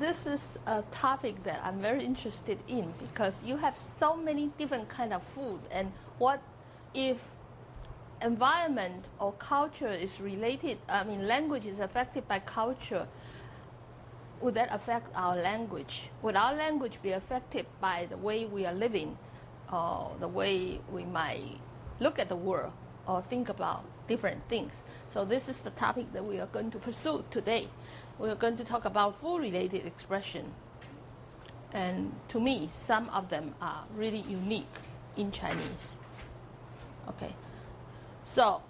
this is a topic that I'm very interested in because you have so many different kind of food, and what if environment or culture is related, I mean language is affected by culture, would that affect our language? Would our language be affected by the way we are living, or the way we might look at the world or think about different things? So this is the topic that we are going to pursue today. We are going to talk about food-related expression. And to me, some of them are really unique in Chinese. Okay. So,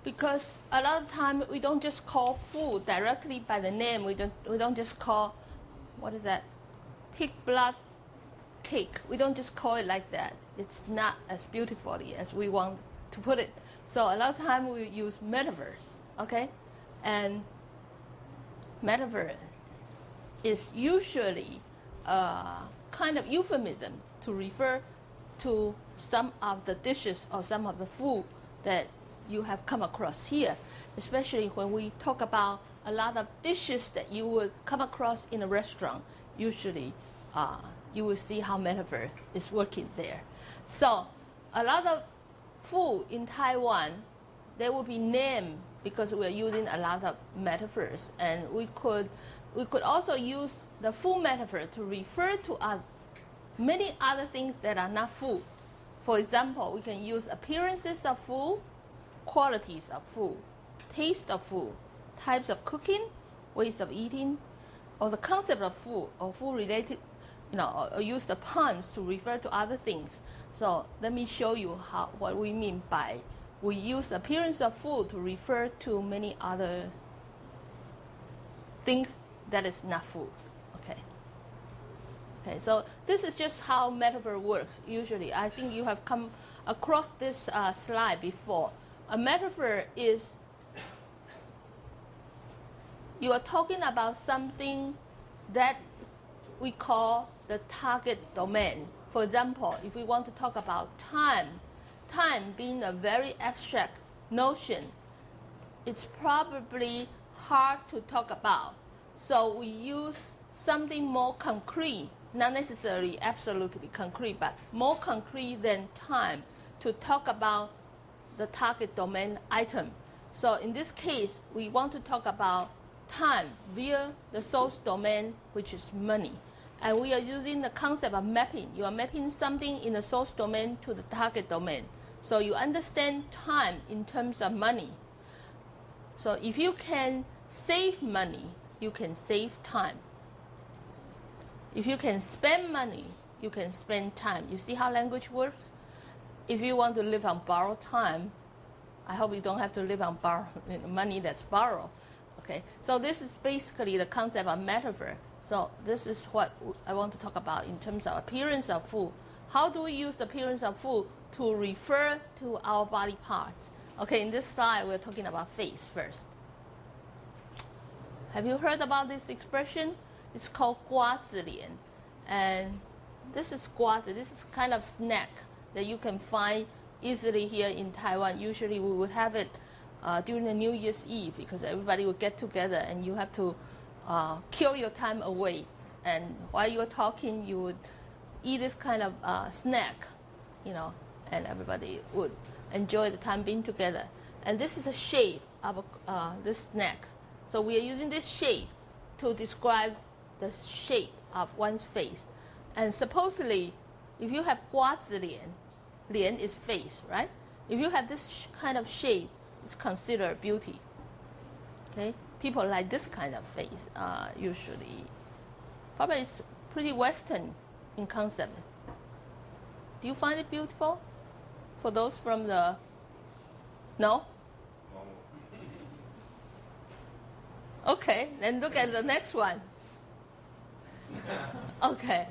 because a lot of time we don't just call food directly by the name. We don't just call, what is that, pig blood cake. We don't just call it like that. It's not as beautifully as we want to put it. So a lot of time we use metaphors, okay? And metaphor is usually a kind of euphemism to refer to some of the dishes or some of the food that you have come across here, especially when we talk about a lot of dishes that you would come across in a restaurant. Usually you will see how metaphor is working there. So a lot of food in Taiwan, they will be named because we're using a lot of metaphors, and we could also use the food metaphor to refer to many other things that are not food. For example, we can use appearances of food, qualities of food, taste of food, types of cooking, ways of eating, or the concept of food or food related, or use the puns to refer to other things. So let me show you what we mean by we use the appearance of food to refer to many other things that is not food. Okay, so this is just how metaphor works usually. I think you have come across this slide before. A metaphor is you are talking about something that we call the target domain. For example, if we want to talk about time being a very abstract notion, it's probably hard to talk about. So we use something more concrete, not necessarily absolutely concrete, but more concrete than time to talk about the target domain item. So in this case, we want to talk about time via the source domain, which is money. And we are using the concept of mapping. You are mapping something in the source domain to the target domain. So you understand time in terms of money. So if you can save money, you can save time. If you can spend money, you can spend time. You see how language works? If you want to live on borrowed time, I hope you don't have to live on money that's borrowed. Okay, so this is basically the concept of metaphor. So this is what I want to talk about in terms of appearance of food. How do we use the appearance of food to refer to our body parts? Okay, in this slide, we're talking about face first. Have you heard about this expression? It's called 瓜子脸. And this is 瓜子. This is kind of snack that you can find easily here in Taiwan. Usually we would have it during the New Year's Eve because everybody would get together and you have to kill your time away. And while you're talking, you would eat this kind of snack, and everybody would enjoy the time being together. And this is a shape of this snack. So we are using this shape to describe the shape of one's face. And supposedly, if you have 瓜子脸, 脸 is face, right? If you have this kind of shape, it's considered beauty. Okay, people like this kind of face usually. Probably it's pretty Western in concept. Do you find it beautiful? For those from the no? Okay, then look at the next one. Okay,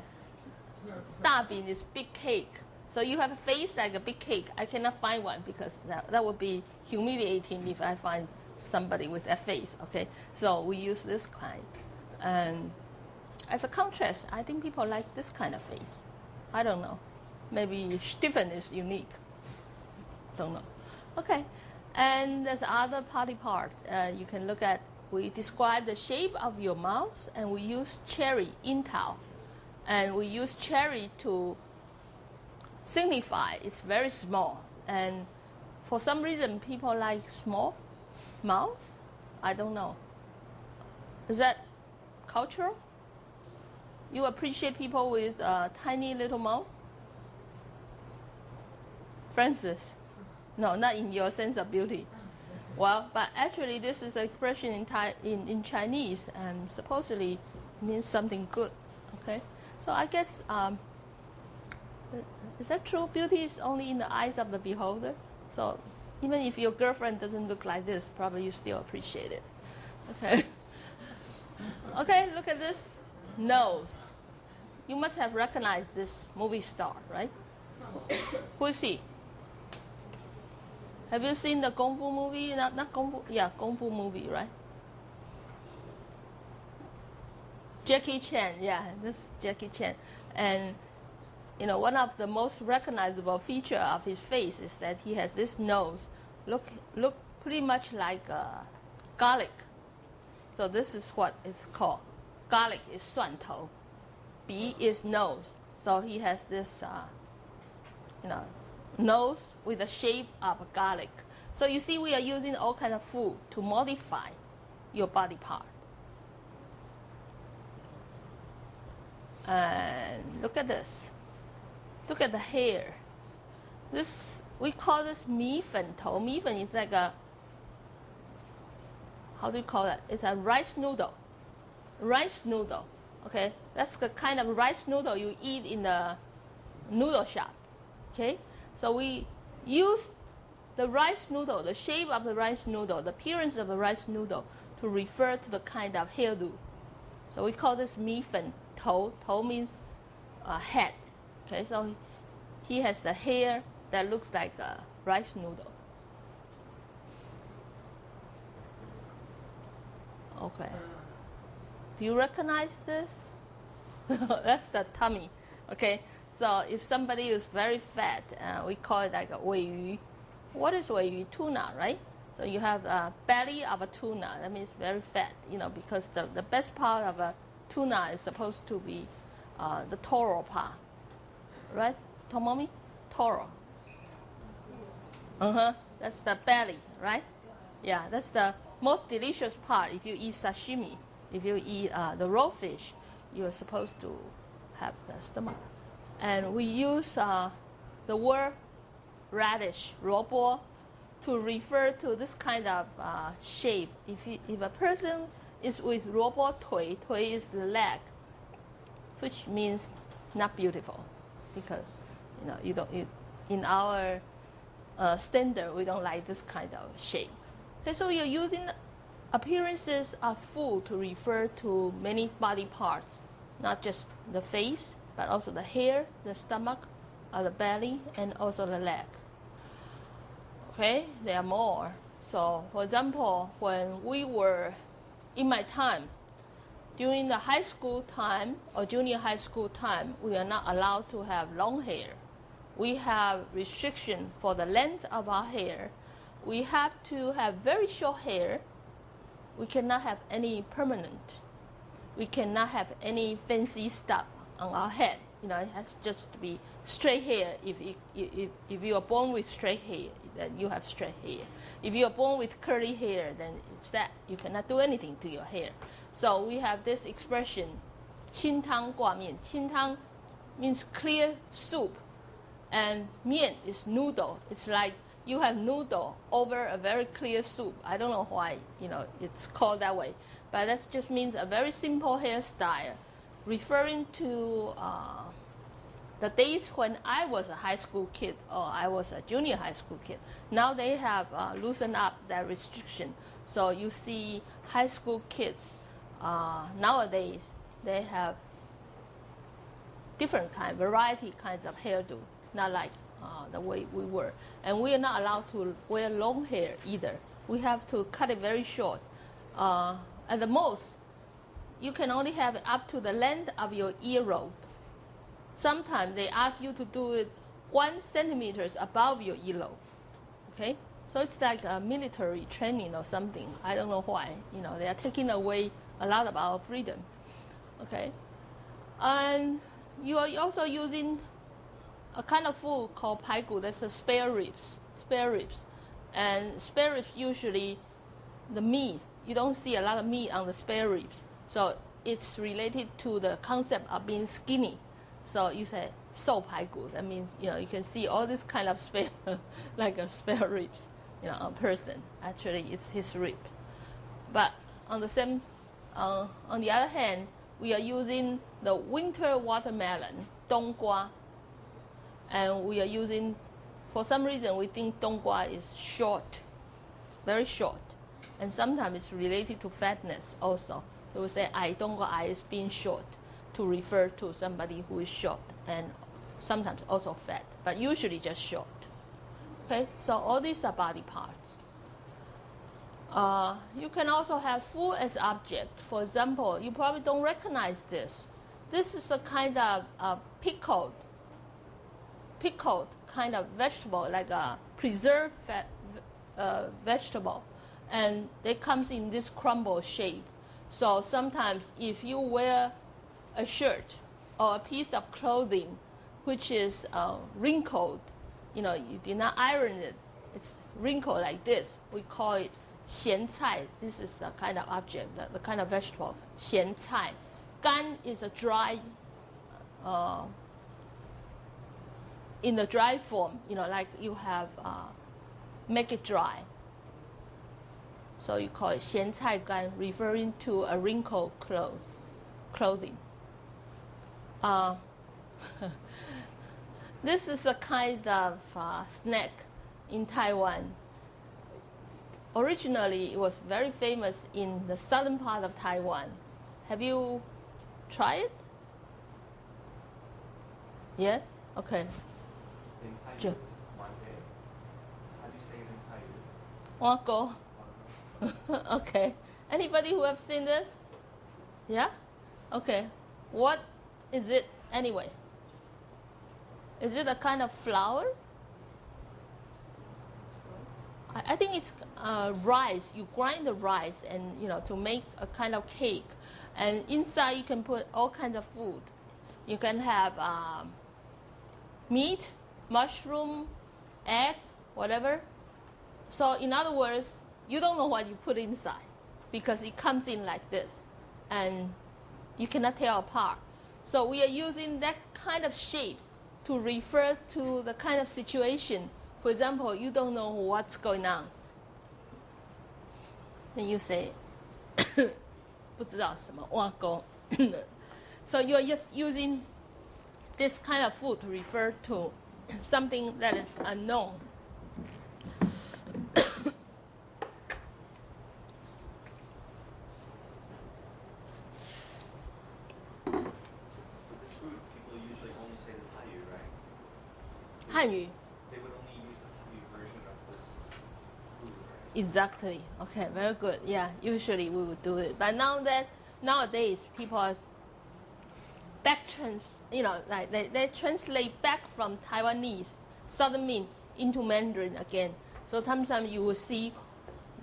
大饼 is big cake. So you have a face like a big cake. I cannot find one because that would be humiliating if I find somebody with that face. Okay, so we use this kind. And as a contrast, I think people like this kind of face. I don't know. Maybe Stephen is unique. Don't know. Okay, and there's other body parts. You can look at we describe the shape of your mouth, and we use cherry intao, and we use cherry to signify it's very small. And for some reason, people like small mouth. I don't know. Is that cultural? You appreciate people with a tiny little mouth? Francis? No, not in your sense of beauty. Well, but actually this is an expression in Chinese, and supposedly means something good. Okay, so I guess is that true? Beauty is only in the eyes of the beholder. So even if your girlfriend doesn't look like this, probably you still appreciate it. Okay. Okay, look at this nose. You must have recognized this movie star, right? Who is he? Have you seen the Kung Fu movie? Not Kung Fu, yeah, Kung Fu movie, right? Jackie Chan, yeah, this is Jackie Chan. And you know, one of the most recognizable feature of his face is that he has this nose, look pretty much like garlic. So this is what it's called. Garlic is 蒜头, Bi is nose. So he has this, you know, nose with the shape of a garlic. So you see, we are using all kind of food to modify your body part. And look at this. Look at the hair. This, we call this 米粉头. 米粉 is like a, how do you call it? It's a rice noodle. Rice noodle. Okay, that's the kind of rice noodle you eat in the noodle shop. Okay, so we use the rice noodle, the shape of the rice noodle, the appearance of the rice noodle, to refer to the kind of hairdo. So we call this 米粉头. 头 means head. Okay, so he has the hair that looks like a rice noodle. Okay. Do you recognize this? That's the tummy. Okay, so if somebody is very fat, we call it like a 鮪鱼. What is 鮪鱼? Tuna, right? So you have a belly of a tuna. That means very fat, you know, because the best part of a tuna is supposed to be the toro part. Right, Tomomi? Toro. That's the belly, right? Yeah, that's the most delicious part. If you eat sashimi, if you eat the raw fish, you're supposed to have the stomach. And we use the word radish, 萝卜, to refer to this kind of shape. If a person is with 萝卜腿, 腿 is the leg, which means not beautiful. Because you don't, in our standard, we don't like this kind of shape. Okay, so you're using appearances of food to refer to many body parts, not just the face, but also the hair, the stomach, the belly, and also the leg. Okay, there are more. So, for example, when we were in my time, during the high school time or junior high school time, we are not allowed to have long hair. We have restriction for the length of our hair. We have to have very short hair. We cannot have any permanent. We cannot have any fancy stuff on our head. You know, it has just to be straight hair. If you are born with straight hair, then you have straight hair. If you are born with curly hair, then it's that. You cannot do anything to your hair. So we have this expression, 清汤挂面. 清汤 means clear soup, and 面 is noodle. It's like you have noodle over a very clear soup. I don't know why, you know, it's called that way, but that just means a very simple hairstyle, referring to the days when I was a high school kid or I was a junior high school kid. Now they have loosened up that restriction. So you see high school kids nowadays, they have different variety kinds of hairdo, not like the way we were. And we are not allowed to wear long hair either. We have to cut it very short. At the most, you can only have it up to the length of your earlobe. Sometimes they ask you to do it 1 centimeter above your earlobe. Okay, So it's like a military training or something. I don't know why. They are taking away a lot of our freedom. Okay, and you are also using a kind of food called 排骨. That's the spare ribs. And spare ribs usually the meat. You don't see a lot of meat on the spare ribs. So it's related to the concept of being skinny. So you say 瘦排骨. That means you can see all this kind of spare like a spare ribs. A person. Actually, it's his rib. But on the other hand, we are using the winter watermelon, 冬瓜, and we are using, for some reason, we think 冬瓜 is short, very short, and sometimes it's related to fatness also. So we say 矮冬瓜 is being short to refer to somebody who is short and sometimes also fat, but usually just short. Okay, so all these are body parts. You can also have food as object. For example, you probably don't recognize this. This is a kind of pickled kind of vegetable, like a preserved vegetable, and it comes in this crumble shape. So sometimes if you wear a shirt or a piece of clothing which is wrinkled, you did not iron it, it's wrinkled like this, we call it 咸菜. This is the kind of object, the kind of vegetable, 咸菜. 干 is a dry, in the dry form, like you have, make it dry. So you call it 咸菜干, referring to a wrinkled clothing. This is a kind of snack in Taiwan. Originally, it was very famous in the southern part of Taiwan. Have you tried it? Yes? Okay. In Taiwan, it's Monday. How do you say it in Taiwan? Want go? Okay. Anybody who have seen this? Yeah? Okay. What is it anyway? Is it a kind of flour? I think it's rice. You grind the rice and to make a kind of cake, and inside you can put all kinds of food. You can have meat, mushroom, egg, whatever. So in other words, you don't know what you put inside because it comes in like this, and you cannot tell apart. So we are using that kind of shape to refer to the kind of situation. For example, you don't know what's going on. Then you say, 不知道什么, 忘勾. So you are just using this kind of food to refer to something that is unknown. Hanyu. They would only use the Hanyu version of this food, right? Exactly. Okay, very good. Yeah, usually we would do it. But nowadays people are like they translate back from Taiwanese, Southern Min into Mandarin again. So sometimes you will see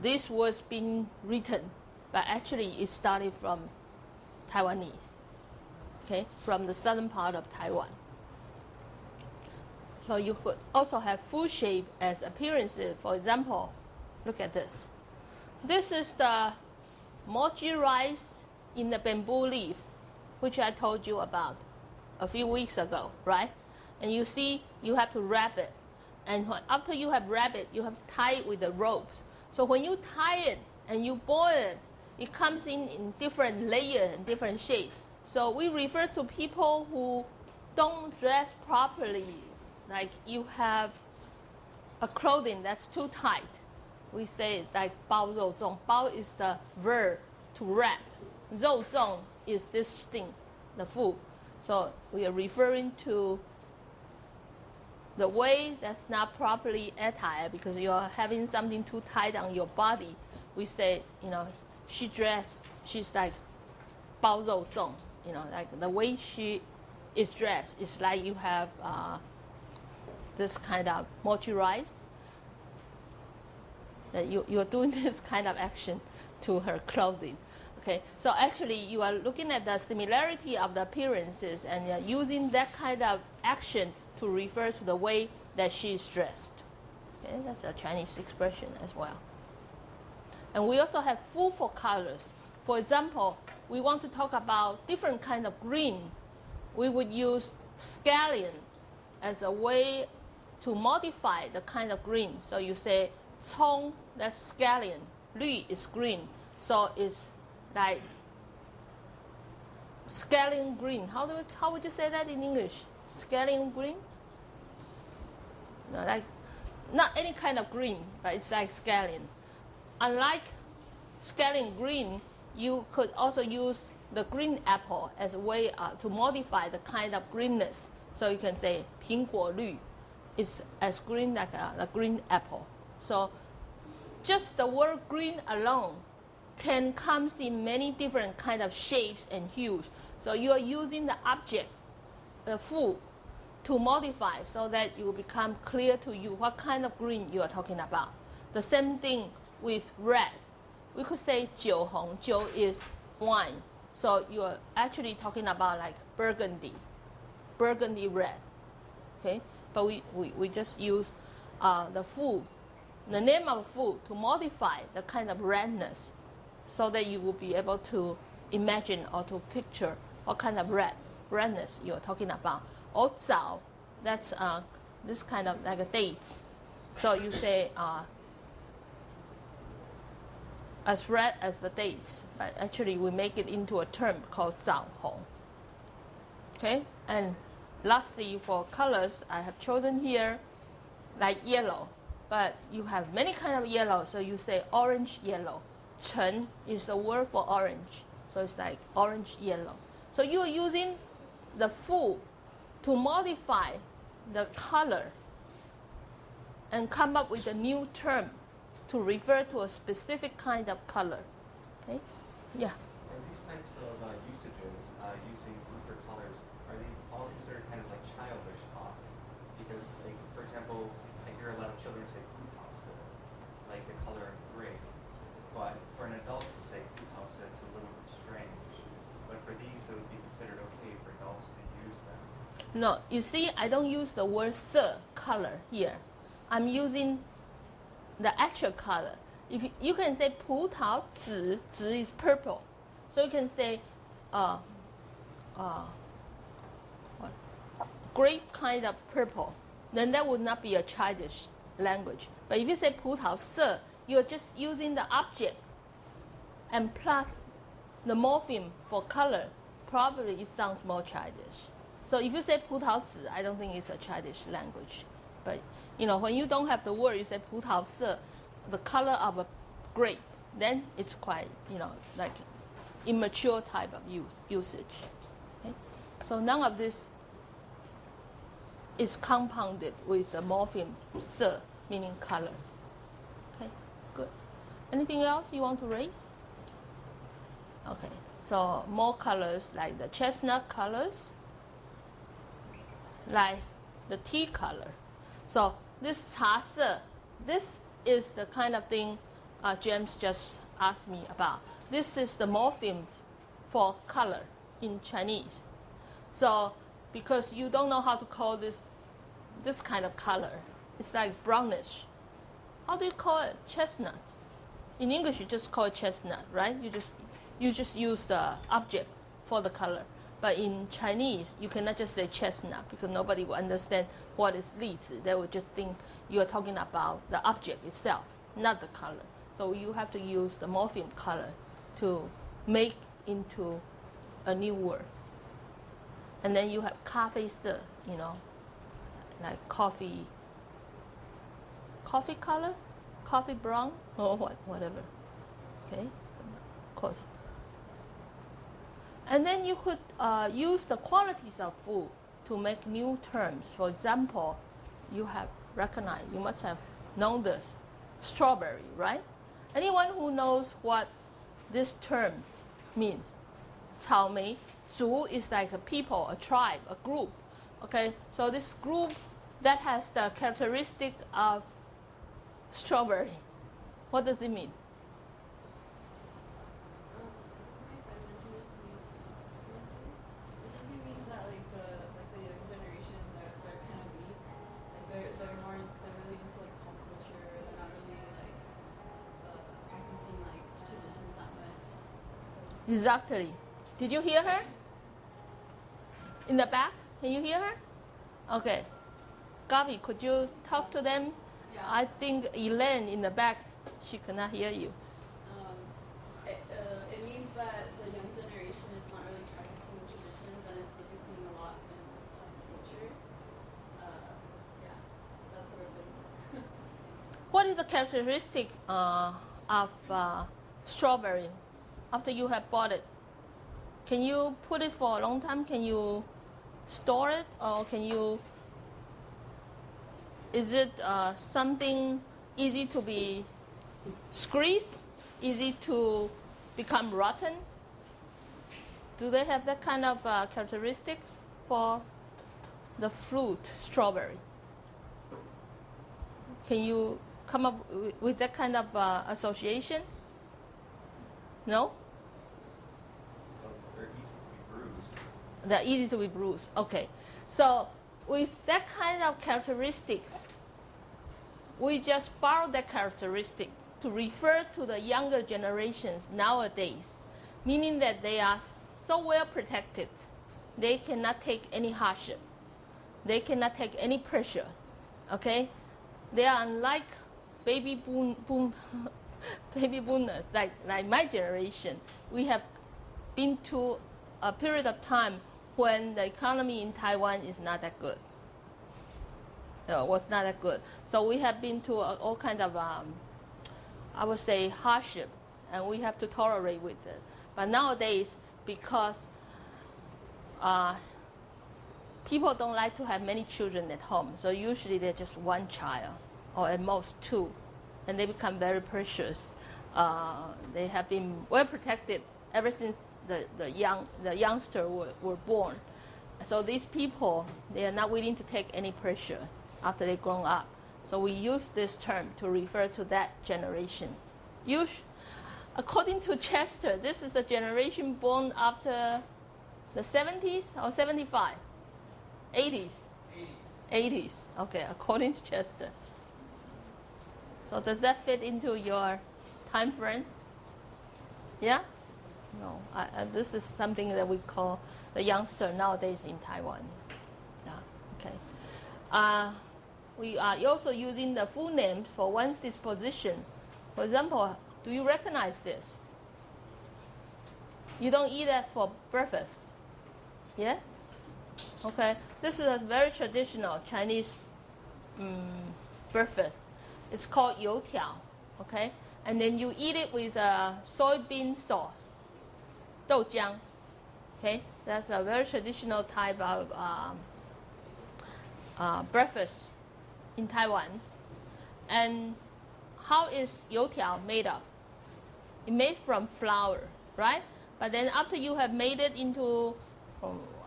these words being written, but actually it started from Taiwanese, okay, from the southern part of Taiwan. So you could also have food shape as appearances. For example, look at this. This is the mochi rice in the bamboo leaf, which I told you about a few weeks ago, right? And you see, you have to wrap it. And after you have wrapped it, you have to tie it with the ropes. So when you tie it and you boil it, it comes in different layers and different shapes. So we refer to people who don't dress properly. Like you have a clothing that's too tight. We say like 包肉粽. 包 is the verb to wrap. 肉粽 is this thing, the food. So we are referring to the way that's not properly attired because you are having something too tight on your body. We say, she's like 包肉粽. Like the way she is dressed is like you have this kind of mochi rice. that you're doing this kind of action to her clothing. Okay, so actually you are looking at the similarity of the appearances and you're using that kind of action to refer to the way that she's dressed. Okay, that's a Chinese expression as well. And we also have food for colors. For example, we want to talk about different kind of green. We would use scallion as a way to modify the kind of green. So you say 葱, that's scallion. 绿 is green. So it's like scallion green. How would you say that in English? Scallion green? No, like not any kind of green, but it's like scallion. Unlike scallion green, you could also use the green apple as a way to modify the kind of greenness. So you can say 苹果绿 is as green like a green apple. So just the word green alone can come in many different kind of shapes and hues. So you are using the object, the food, to modify so that it will become clear to you what kind of green you are talking about. The same thing with red. We could say 酒红, 酒 is wine. So you are actually talking about like burgundy red. Okay, but we just use the food, the name of food, to modify the kind of redness so that you will be able to imagine or to picture what kind of redness you're talking about. Or 枣, that's this kind of like a dates. So you say as red as the dates, but actually we make it into a term called 枣红. Okay, and lastly for colors, I have chosen here like yellow, but you have many kind of yellow, so you say orange yellow. 橙 is the word for orange, so it's like orange yellow. So you are using the food to modify the color and come up with a new term to refer to a specific kind of color. Okay? Yeah. Are these types of usages, using food for colors, are they all considered kind of like childish talk? Because, like, for example, I hear a lot of children say 葡萄色, like the color gray. But for an adult to say 葡萄色, it's a little bit strange. But for these, it would be considered okay for adults to use them. No, you see, I don't use the word 色, color here. I'm using the actual color. If you can say 葡萄紫, 紫 is purple. So you can say grape kind of purple. Then that would not be a childish language. But if you say 葡萄色, you're just using the object and plus the morpheme for color. Probably it sounds more childish. So if you say 葡萄紫, I don't think it's a childish language. But you know, when you don't have the word, you say 葡萄色, the color of a grape, then it's quite, you know, like immature type of usage. Okay? So none of this is compounded with the morpheme 色, meaning color. Okay, good. Anything else you want to raise? Okay, so more colors like the chestnut colors, like the tea color. So this 茶色, this is the kind of thing James just asked me about. This is the morpheme for color in Chinese. So because you don't know how to call this kind of color, it's like brownish. How do you call it? Chestnut. In English, you just call it chestnut, right? You just use the object for the color. But in Chinese, you cannot just say chestnut because nobody will understand what is 栗子. They will just think you are talking about the object itself, not the color. So you have to use the morpheme color to make into a new word. And then you have 咖啡色, you know, like coffee color, coffee brown, or whatever. Okay, of course. And then you could use the qualities of food to make new terms. For example, you must have known this, strawberry, right? Anyone who knows what this term means? 草莓, 族 is like a people, a tribe, a group. Okay, so this group that has the characteristic of strawberry. What does it mean? My friend mentioned this to me. I think it means that like the young generation, they're kind of weak. Like they're really into like pop culture. They're not really like practicing like traditions that much. Exactly. Did you hear her? In the back? Can you hear her? Okay. Gabi, could you talk to them? Yeah. I think Elaine in the back, she cannot hear you. It means that the young generation is not really practicing traditions and it's focusing a lot in pop culture. Yeah, that's sort of thing. What is the characteristic of strawberry after you have bought it? Can you put it for a long time? Can you store it, or is it something easy to be squeezed, easy to become rotten? Do they have that kind of characteristics for the fruit strawberry? Can you come up with that kind of association? No? They're easy to be bruised. They're easy to be bruised. Okay. So with that kind of characteristics, we just borrow that characteristic to refer to the younger generations nowadays, meaning that they are so well protected, they cannot take any hardship. They cannot take any pressure. Okay? They are unlike baby boomers, like my generation. We have been to a period of time when the economy in Taiwan is not that good. Was not that good. So we have been to all kinds of, I would say, hardship, and we have to tolerate with it. But nowadays, because people don't like to have many children at home, so usually they're just one child, or at most two, and they become very precious. They have been well protected ever since the youngster were born. So these people, they are not willing to take any pressure after they grown up. So we use this term to refer to that generation. According to Chester, this is the generation born after the 70s or 75? 80s? 80s. Okay, according to Chester. So does that fit into your time frame? Yeah? No. This is something that we call the youngster nowadays in Taiwan. Yeah. Okay. We are also using the full names for one's disposition. For example, do you recognize this? You don't eat that for breakfast. Yeah? Okay. This is a very traditional Chinese breakfast. It's called youtiao. Okay? And then you eat it with soybean sauce, 豆浆. Okay? That's a very traditional type of breakfast in Taiwan. And how is youtiao made of? It's made from flour, right? But then after you have made it into,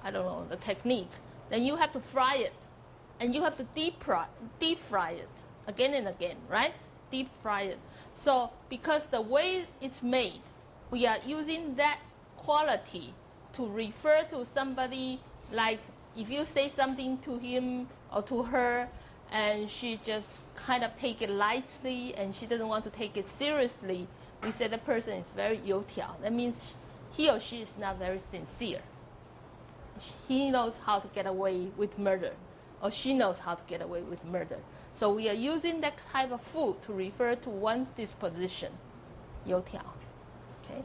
I don't know, the technique, then you have to fry it. And you have to deep fry it again and again, right? Deep fry it. So because the way it's made, we are using that quality to refer to somebody, like if you say something to him or to her and she just kind of take it lightly and she doesn't want to take it seriously, we say the person is very youtiao. That means he or she is not very sincere. He knows how to get away with murder, or she knows how to get away with murder. So we are using that type of food to refer to one's disposition, youtiao. Okay?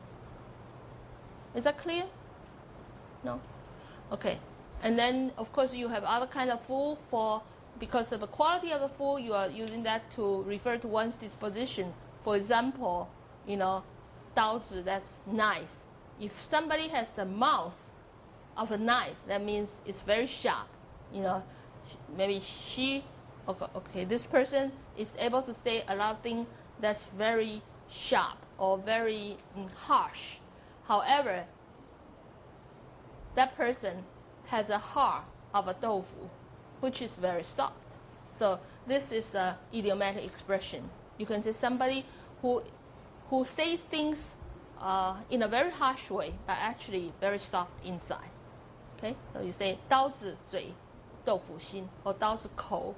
Is that clear? No? Okay. And then, of course, you have other kinds of food because of the quality of the food, you are using that to refer to one's disposition. For example, 刀子, that's knife. If somebody has the mouth of a knife, that means it's very sharp. Maybe this person is able to say a lot of things that's very sharp or very harsh. However, that person has a heart of a tofu, which is very soft. So this is an idiomatic expression. You can say somebody who say things in a very harsh way, but actually very soft inside. Okay, so you say 刀子嘴豆腐心, or 刀子口,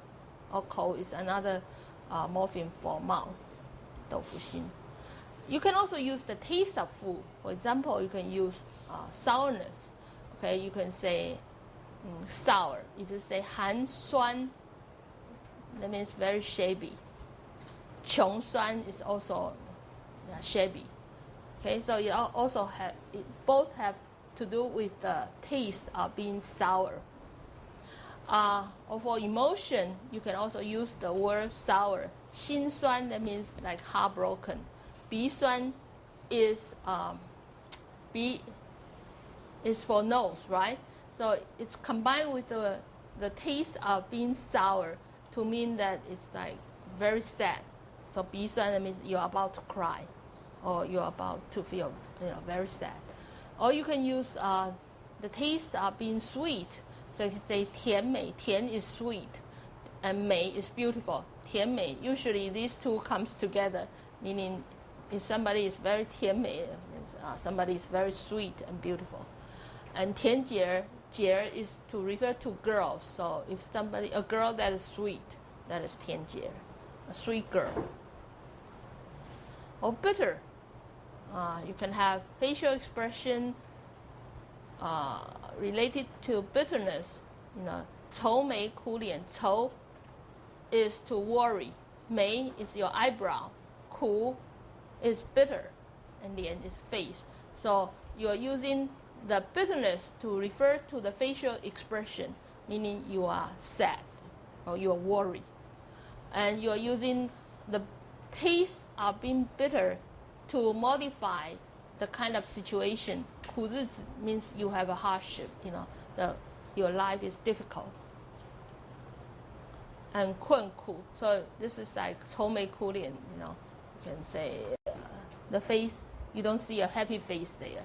or 口 is another morpheme for mouth, 豆腐心. You can also use the taste of food. For example, you can use sourness. Okay, you can say sour. If you say 寒酸, that means very shabby. 穷酸 is also shabby. Okay, so it also both have to do with the taste of being sour. Or for emotion, you can also use the word sour. 心酸, that means like heartbroken. 鼻酸 is for nose, right? So it's combined with the taste of being sour to mean that it's like very sad. So 鼻酸 that means you're about to cry, or you're about to feel very sad. Or you can use the taste of being sweet. So you can say 甜美, 甜 is sweet, and 美 is beautiful. 甜美, usually these two comes together, meaning if somebody is very 甜美, somebody is very sweet and beautiful. And 甜姐, 姐 is to refer to girls. So if a girl that is sweet, that is 甜姐, a sweet girl. Or bitter, you can have facial expression related to bitterness. 愁眉苦脸, 愁 is to worry, 眉 is your eyebrow, 苦 is bitter, and 脸 is face. So you're using the bitterness to refer to the facial expression, meaning you are sad or you are worried. And you're using the taste of being bitter to modify the kind of situation. 苦日子 means you have a hardship, your life is difficult. And 困苦, so this is like 愁眉苦脸, you can say the face, you don't see a happy face there.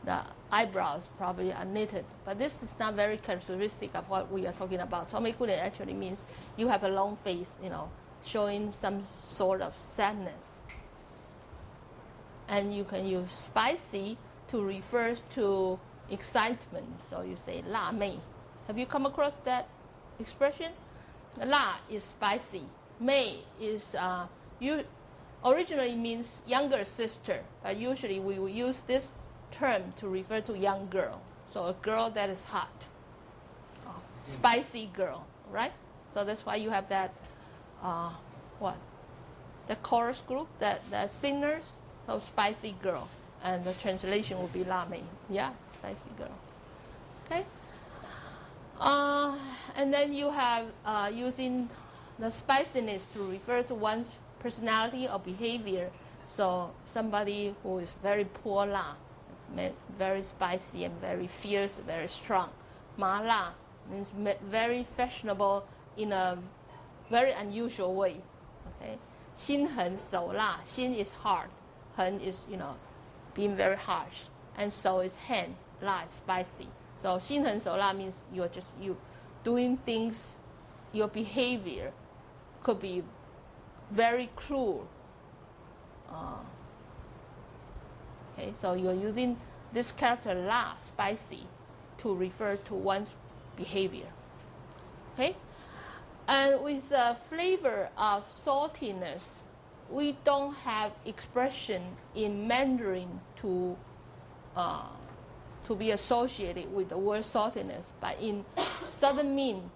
The eyebrows probably are knitted, but this is not very characteristic of what we are talking about. 愁眉苦脸 actually means you have a long face, showing some sort of sadness. And you can use spicy to refer to excitement. So you say 辣妹. Have you come across that expression? 辣 is spicy. 妹 is originally means younger sister, but usually we will use this term to refer to young girl. So a girl that is hot, spicy girl, right? So that's why you have that the chorus group, that singers, so spicy girl, and the translation will be 辣妹, yeah, spicy girl. Okay. And then you have using the spiciness to refer to one's personality or behavior. So somebody who is very 泼辣, it's very spicy and very fierce, very strong. 麻辣 means very fashionable in a very unusual way. Okay. 心狠手辣, 心 is hard, 狠 is being very harsh, and 手 is hand, 辣 is spicy. So 心狠手辣 means you doing things, your behavior could be very cruel. Okay, so you're using this character 辣, spicy, to refer to one's behavior. Okay, and with the flavor of saltiness, we don't have expression in Mandarin to be associated with the word saltiness, but in Southern Min,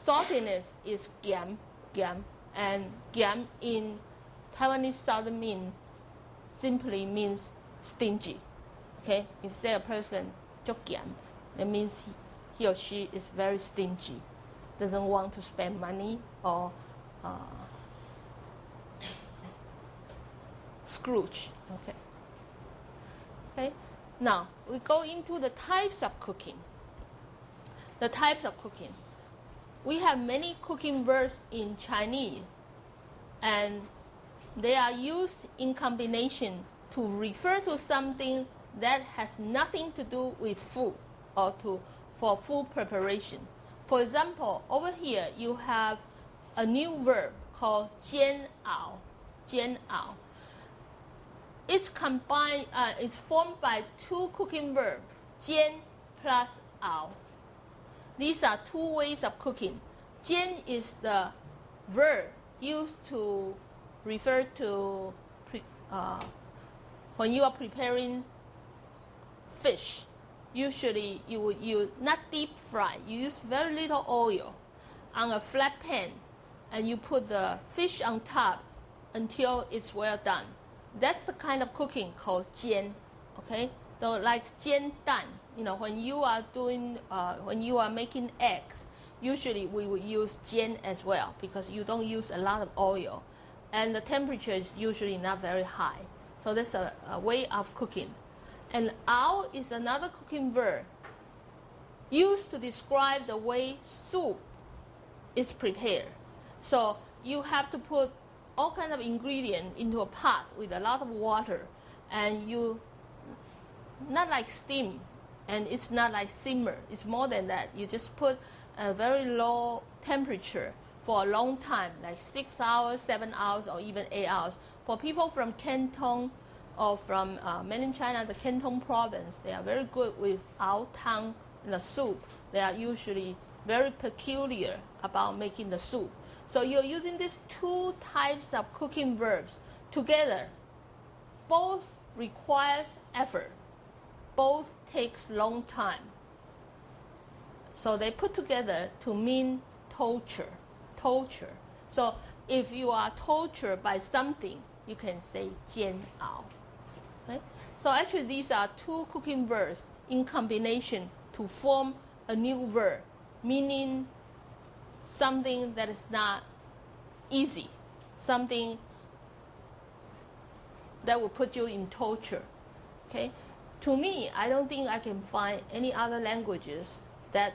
saltiness is giam, and giam in Taiwanese Southern Min simply means stingy. Okay, if say a person 就giam, that means he or she is very stingy, doesn't want to spend money, or Scrooge. Okay. Now we go into the types of cooking. The types of cooking. We have many cooking verbs in Chinese, and they are used in combination to refer to something that has nothing to do with food or for food preparation. For example, over here you have a new verb called 煎熬.煎熬. It's combined. It's formed by two cooking verbs, 煎 plus 熬. These are two ways of cooking. 煎 is the verb used to refer to when you are preparing fish. Usually you would use not deep fry. You use very little oil on a flat pan, and you put the fish on top until it's well done. That's the kind of cooking called 煎. Okay, so like 煎蛋, when you are making eggs, usually we would use 煎 as well because you don't use a lot of oil, and the temperature is usually not very high. So that's a way of cooking. And 熬 is another cooking verb used to describe the way soup is prepared. So you have to put all kinds of ingredients into a pot with a lot of water, and you not like steam, and it's not like simmer. It's more than that. You just put a very low temperature for a long time, like 6 hours, 7 hours, or even 8 hours. For people from Canton or from mainland China, the Canton province, they are very good with 熬汤, the soup. They are usually very peculiar about making the soup. So you're using these two types of cooking verbs together. Both requires effort. Both takes long time. So they put together to mean torture. Torture. So if you are tortured by something, you can say 煎熬. Okay? So actually these are two cooking verbs in combination to form a new verb, meaning something that is not easy, something that will put you in torture. Okay? To me, I don't think I can find any other languages that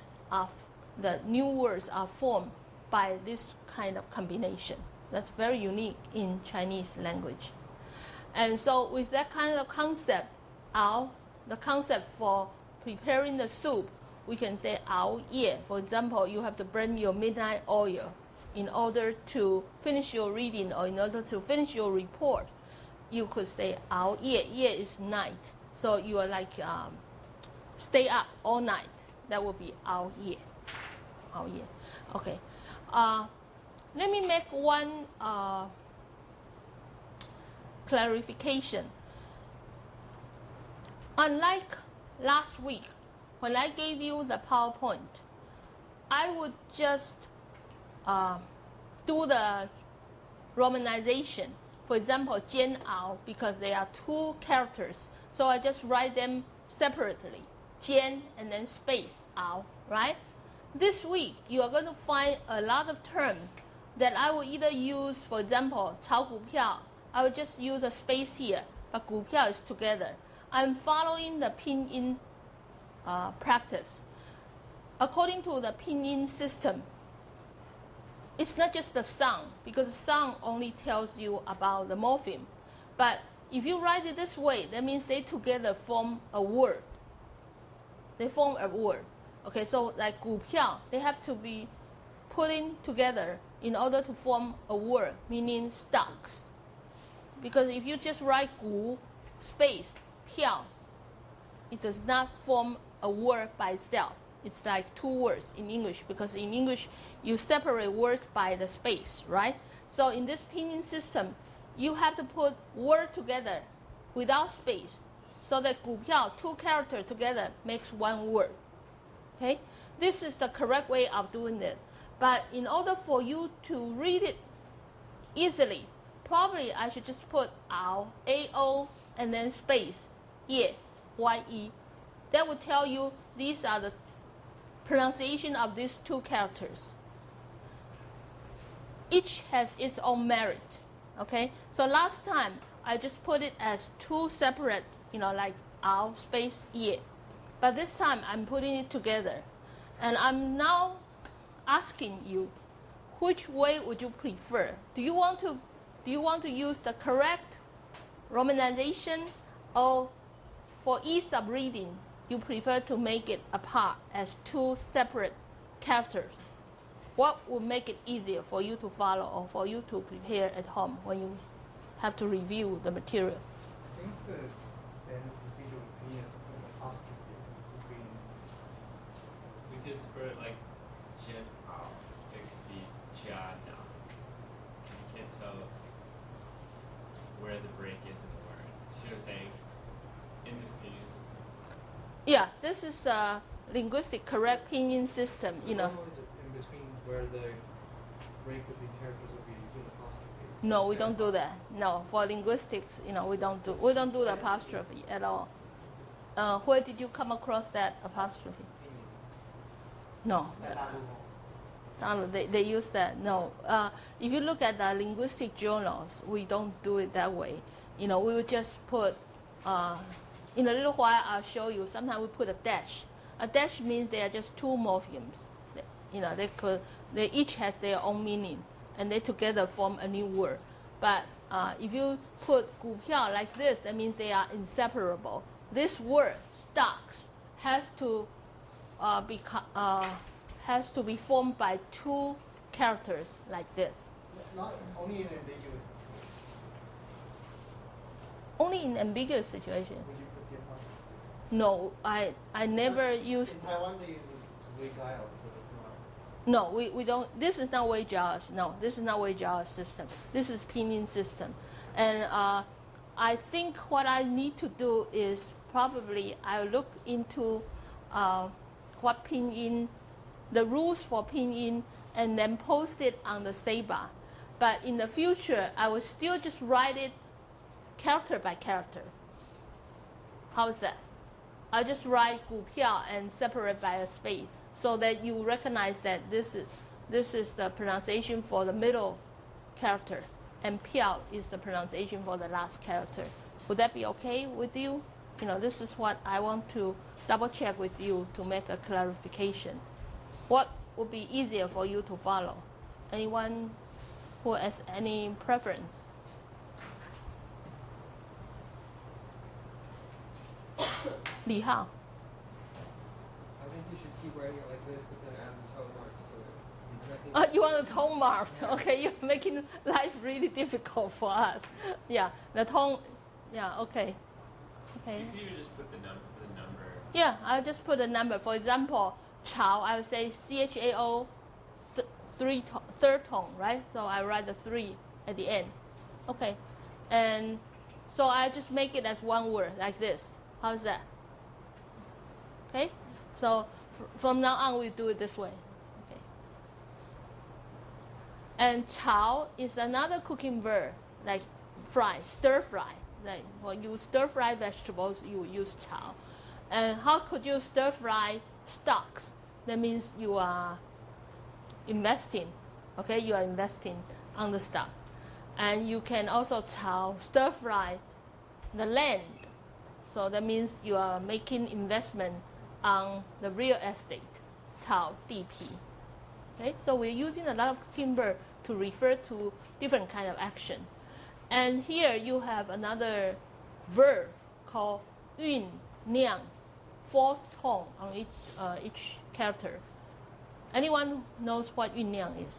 the new words are formed by this kind of combination. That's very unique in Chinese language. And so with that kind of concept, 熬, the concept for preparing the soup, we can say 熬夜. For example, you have to burn your midnight oil in order to finish your reading or in order to finish your report. You could say 熬夜. 夜 is night. So you are like stay up all night. That would be 熬夜. 熬夜. Okay. Let me make one clarification. Unlike last week, when I gave you the PowerPoint, I would just do the romanization. For example, 煎熬, because they are two characters, so I just write them separately. 煎 and then space 熬, right? This week, you are going to find a lot of terms that I will either use, for example, 炒股票, I will just use a space here, but 股票 is together. I'm following the pinyin practice. According to the pinyin system, it's not just the sound, because the sound only tells you about the morpheme. But if you write it this way, that means they together form a word. They form a word. Okay, so like 股票, they have to be putting together in order to form a word, meaning stocks. Because if you just write 股 space 票, it does not form a word by itself. It's like two words in English, because in English you separate words by the space, right? So in this pinyin system, you have to put word together without space, so that 股票, two characters together, makes one word. Okay, this is the correct way of doing it. But in order for you to read it easily, probably I should just put 熬, A-O, and then space, 夜, Y-E. That will tell you these are the pronunciation of these two characters. Each has its own merit. Okay, so last time I just put it as two separate, like 熬, space, 夜. But this time I'm putting it together. And I'm now asking you, which way would you prefer? Do you want to use the correct romanization, or for ease of reading, you prefer to make it apart as two separate characters? What would make it easier for you to follow or for you to prepare at home when you have to review the material. I think the standard procedure would be an apostrophe between. Because for like Jet out, it could be Jana. You can't tell where the break is in the word. So you're saying in this pinyin system. Yeah, this is a linguistic correct pinyin system, So you know. normally in between where the break between characters would be between apostrophe. No, we don't do that. No, for linguistics, you know, we don't do the apostrophe at all. Where did you come across that apostrophe? No. They use that. No. If you look at the linguistic journals, we don't do it that way. You know, we would just put, in a little while I'll show you, sometimes we put a dash. A dash means they are just two morphemes. You know, they each has their own meaning, and they together form a new word. But if you put 股票 like this, that means they are inseparable. This word, stocks, has to be formed by two characters like this. Not only in ambiguous. Only in ambiguous situation. Would you put the apostrophe? No, I never use. In Taiwan they use it to Wei-Giles, so it's not. No, we don't. This is not Wei-Giles. No, this is not Wei-Giles system. This is pinyin system, and I think what I need to do is probably I'll look into what pinyin, the rules for pinyin, and then post it on the Seiba. But in the future, I will still just write it character by character. How is that? I'll just write 股票 and separate by a space, so that you recognize that this is the pronunciation for the middle character, and 票 is the pronunciation for the last character. Would that be okay with you? You know, this is what I want to double check with you to make a clarification. What would be easier for you to follow? Anyone who has any preference? Li Hao. I think you should keep writing it like this, but then add the tone marks to it. And I think You want the tone marked? Okay, you're making life really difficult for us. Yeah, the tone. Yeah, okay. Okay. You could even just put the number. Yeah, I'll just put a number. For example, Chao, I would say CHAO, third tone, right? So I write the 3 at the end. Okay, and so I just make it as one word like this. How's that? Okay, so from now on we do it this way. Okay. And Chao is another cooking verb, like fry, stir fry. Like when you stir fry vegetables, you use Chao. And how could you stir fry stocks? That means you are investing. Okay, you are investing on the stock. And you can also stir fry the land. So that means you are making investment on the real estate, 炒地皮. Okay, so we're using a lot of cooking verb to refer to different kind of action. And here you have another verb called 酝酿, 4th tone on each character. Anyone knows what 酝酿 is?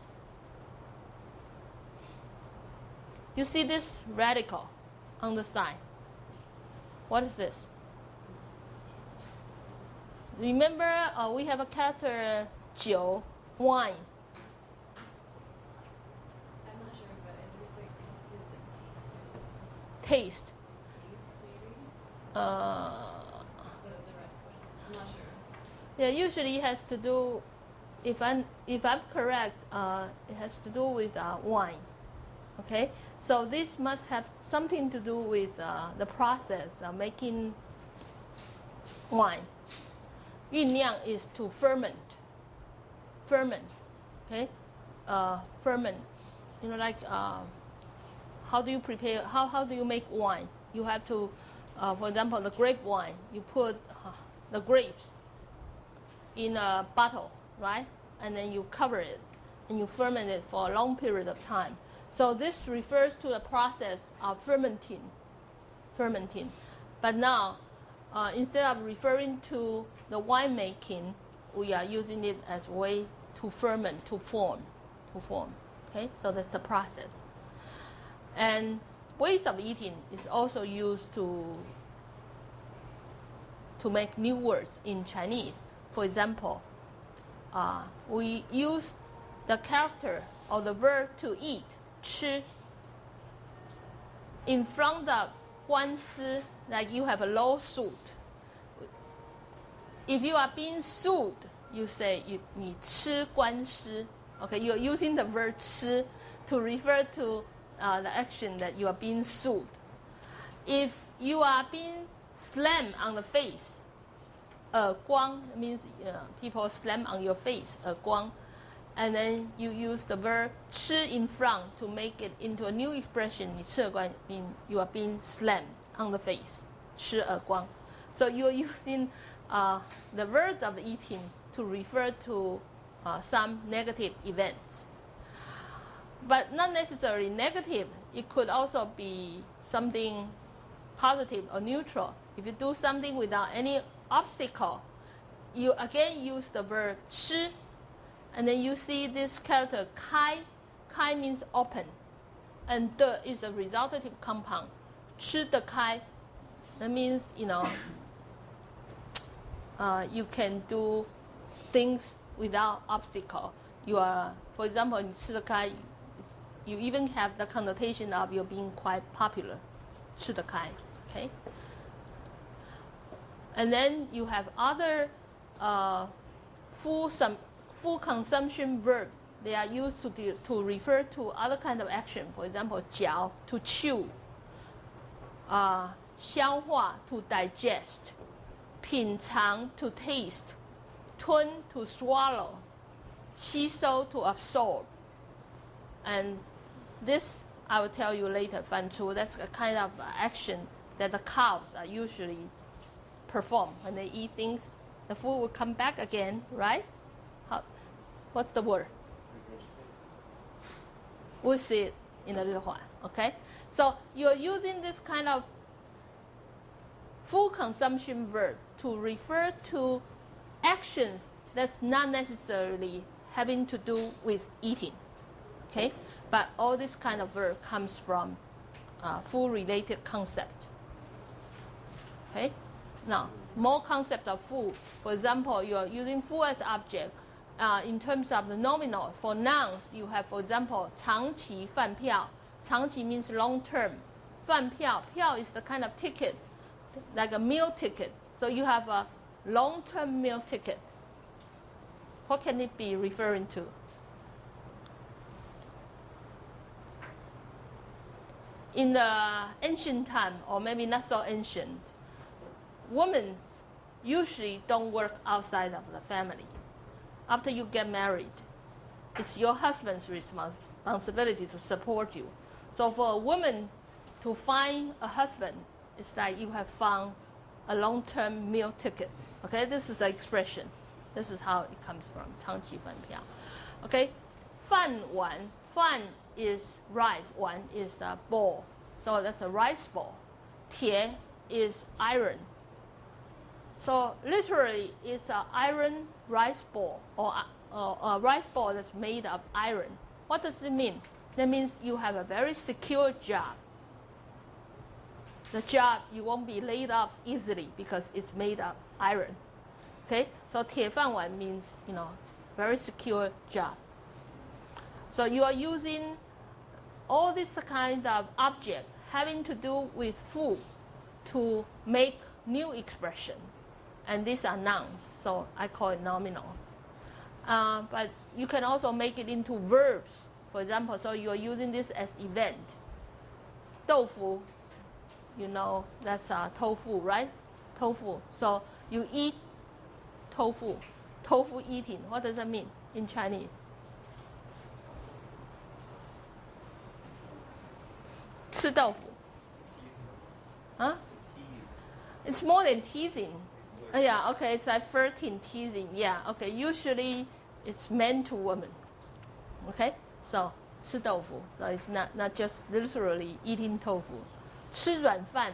You see this radical on the side. What is this? Remember, we have a character 酒, wine. I'm not sure, but I think like do the Taste. the red question. I'm not sure. Yeah, usually it has to do, if I'm correct, it has to do with wine. Okay, so this must have something to do with the process of making wine. 酝酿 is to ferment. Ferment, okay? Ferment, you know, like how do you prepare? How do you make wine? You have to, for example, the grape wine. You put the grapes in a bottle, right? And then you cover it, and you ferment it for a long period of time. So this refers to the process of fermenting. But now, instead of referring to the winemaking, we are using it as a way to ferment, to form. Okay, so that's the process. And ways of eating is also used to make new words in Chinese. For example, we use the character or the verb to eat, 吃, in front of 官司, like you have a lawsuit. If you are being sued, you say 你吃官司. Okay, you're using the verb 吃 to refer to the action that you are being sued. If you are being slammed on the face, 耳光 means people slam on your face, 耳光. And then you use the verb 吃 in front to make it into a new expression. 你吃耳光 means you are being slammed on the face, 吃耳光. So you're using the words of eating to refer to some negative events. But not necessarily negative. It could also be something positive or neutral. If you do something without any obstacle, you again use the verb 吃, and then you see this character 开. 开 means open, and 的 is the resultative compound. 吃得开, that means, you can do things without obstacle. You are, for example, 你吃得开, you even have the connotation of you being quite popular. 吃得开, okay? And then you have other full consumption verbs. They are used to refer to other kind of action. For example, 嚼, to chew, 消化, to digest, 品尝, to taste, 吞, to swallow, 吸收, to absorb. And this I will tell you later, 反刍, that's a kind of action that the cows are usually perform when they eat things. The food will come back again, right? What's the word? We'll see it in a little while, okay? So you're using this kind of full consumption verb to refer to actions that's not necessarily having to do with eating, okay? But all this kind of verb comes from full related concept, okay? Now, more concepts of food. For example, you are using food as object. In terms of the nominal, for nouns, you have, for example, 长期饭票. 长期 means long term. 饭票, 票 is the kind of ticket, like a meal ticket. So you have a long-term meal ticket. What can it be referring to? In the ancient time, or maybe not so ancient, women usually don't work outside of the family. After you get married, it's your husband's responsibility to support you. So for a woman to find a husband, it's like you have found a long-term meal ticket. Okay, this is the expression. This is how it comes from, 长期饭票. Okay, 饭碗, 饭 is rice, 碗 is a bowl. So that's a rice bowl. 铁 is iron. So literally, it's an iron rice bowl, or a rice bowl that's made of iron. What does it mean? That means you have a very secure job. The job, you won't be laid off easily because it's made of iron. Okay? So 铁饭碗 means, very secure job. So you are using all this kind of object having to do with food to make new expression. And these are nouns, so I call it nominal. But you can also make it into verbs. For example, so you are using this as event. 豆腐, that's tofu, right? Tofu. So you eat tofu. Tofu eating. What does that mean in Chinese? 吃豆腐. Huh? It's more than teasing. Yeah, okay, it's like flirting, teasing. Yeah, okay, usually it's men to women. Okay, so 吃豆腐. So it's not just literally eating tofu. 吃软饭.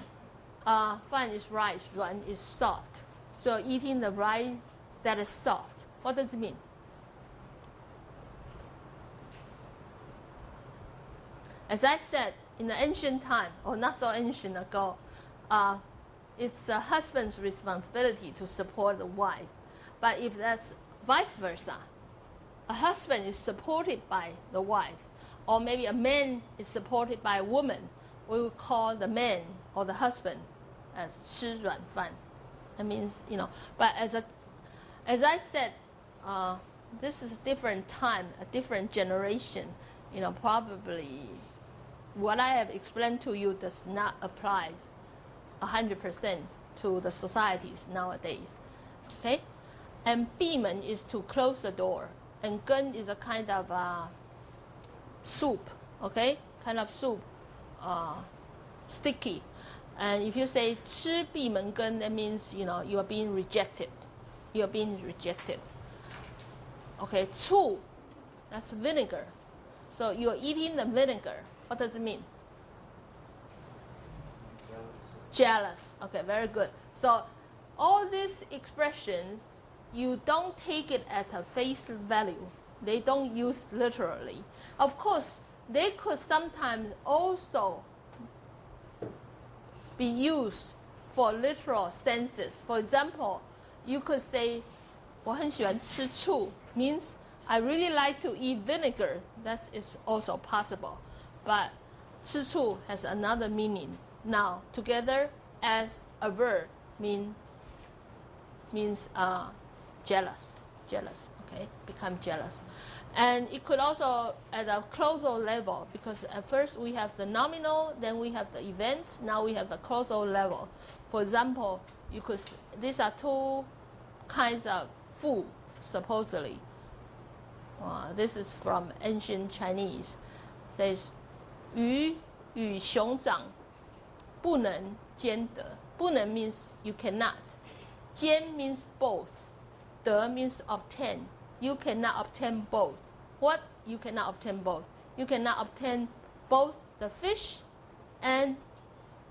饭 is rice, 软 is soft. So eating the rice that is soft. What does it mean? As I said, in the ancient time, or not so ancient ago, it's the husband's responsibility to support the wife. But if that's vice versa, a husband is supported by the wife, or maybe a man is supported by a woman, we would call the man or the husband as 吃软饭. That means, but as I said, this is a different time, a different generation. Probably what I have explained to you does not apply 100% to the societies nowadays. Okay? And 闭门 is to close the door, and 羹 is a kind of soup. Okay? Kind of soup, sticky. And if you say 吃闭门羹, that means you are being rejected. You are being rejected. Okay, 醋, that's vinegar. So you are eating the vinegar. What does it mean? Jealous. Okay, very good. So all these expressions, you don't take it at a face value. They don't use literally. Of course, they could sometimes also be used for literal senses. For example, you could say 我很喜欢吃醋 means I really like to eat vinegar. That is also possible. But 吃醋 has another meaning. Now, together as a verb means jealous. Okay, become jealous. And it could also at a closer level, because at first we have the nominal, then we have the event, now we have the closer level. For example, these are two kinds of food, supposedly. This is from ancient Chinese. It says 鱼与熊掌不能兼得. 不能 means you cannot. 兼 means both. 得 means obtain. You cannot obtain both. What? You cannot obtain both. You cannot obtain both the fish and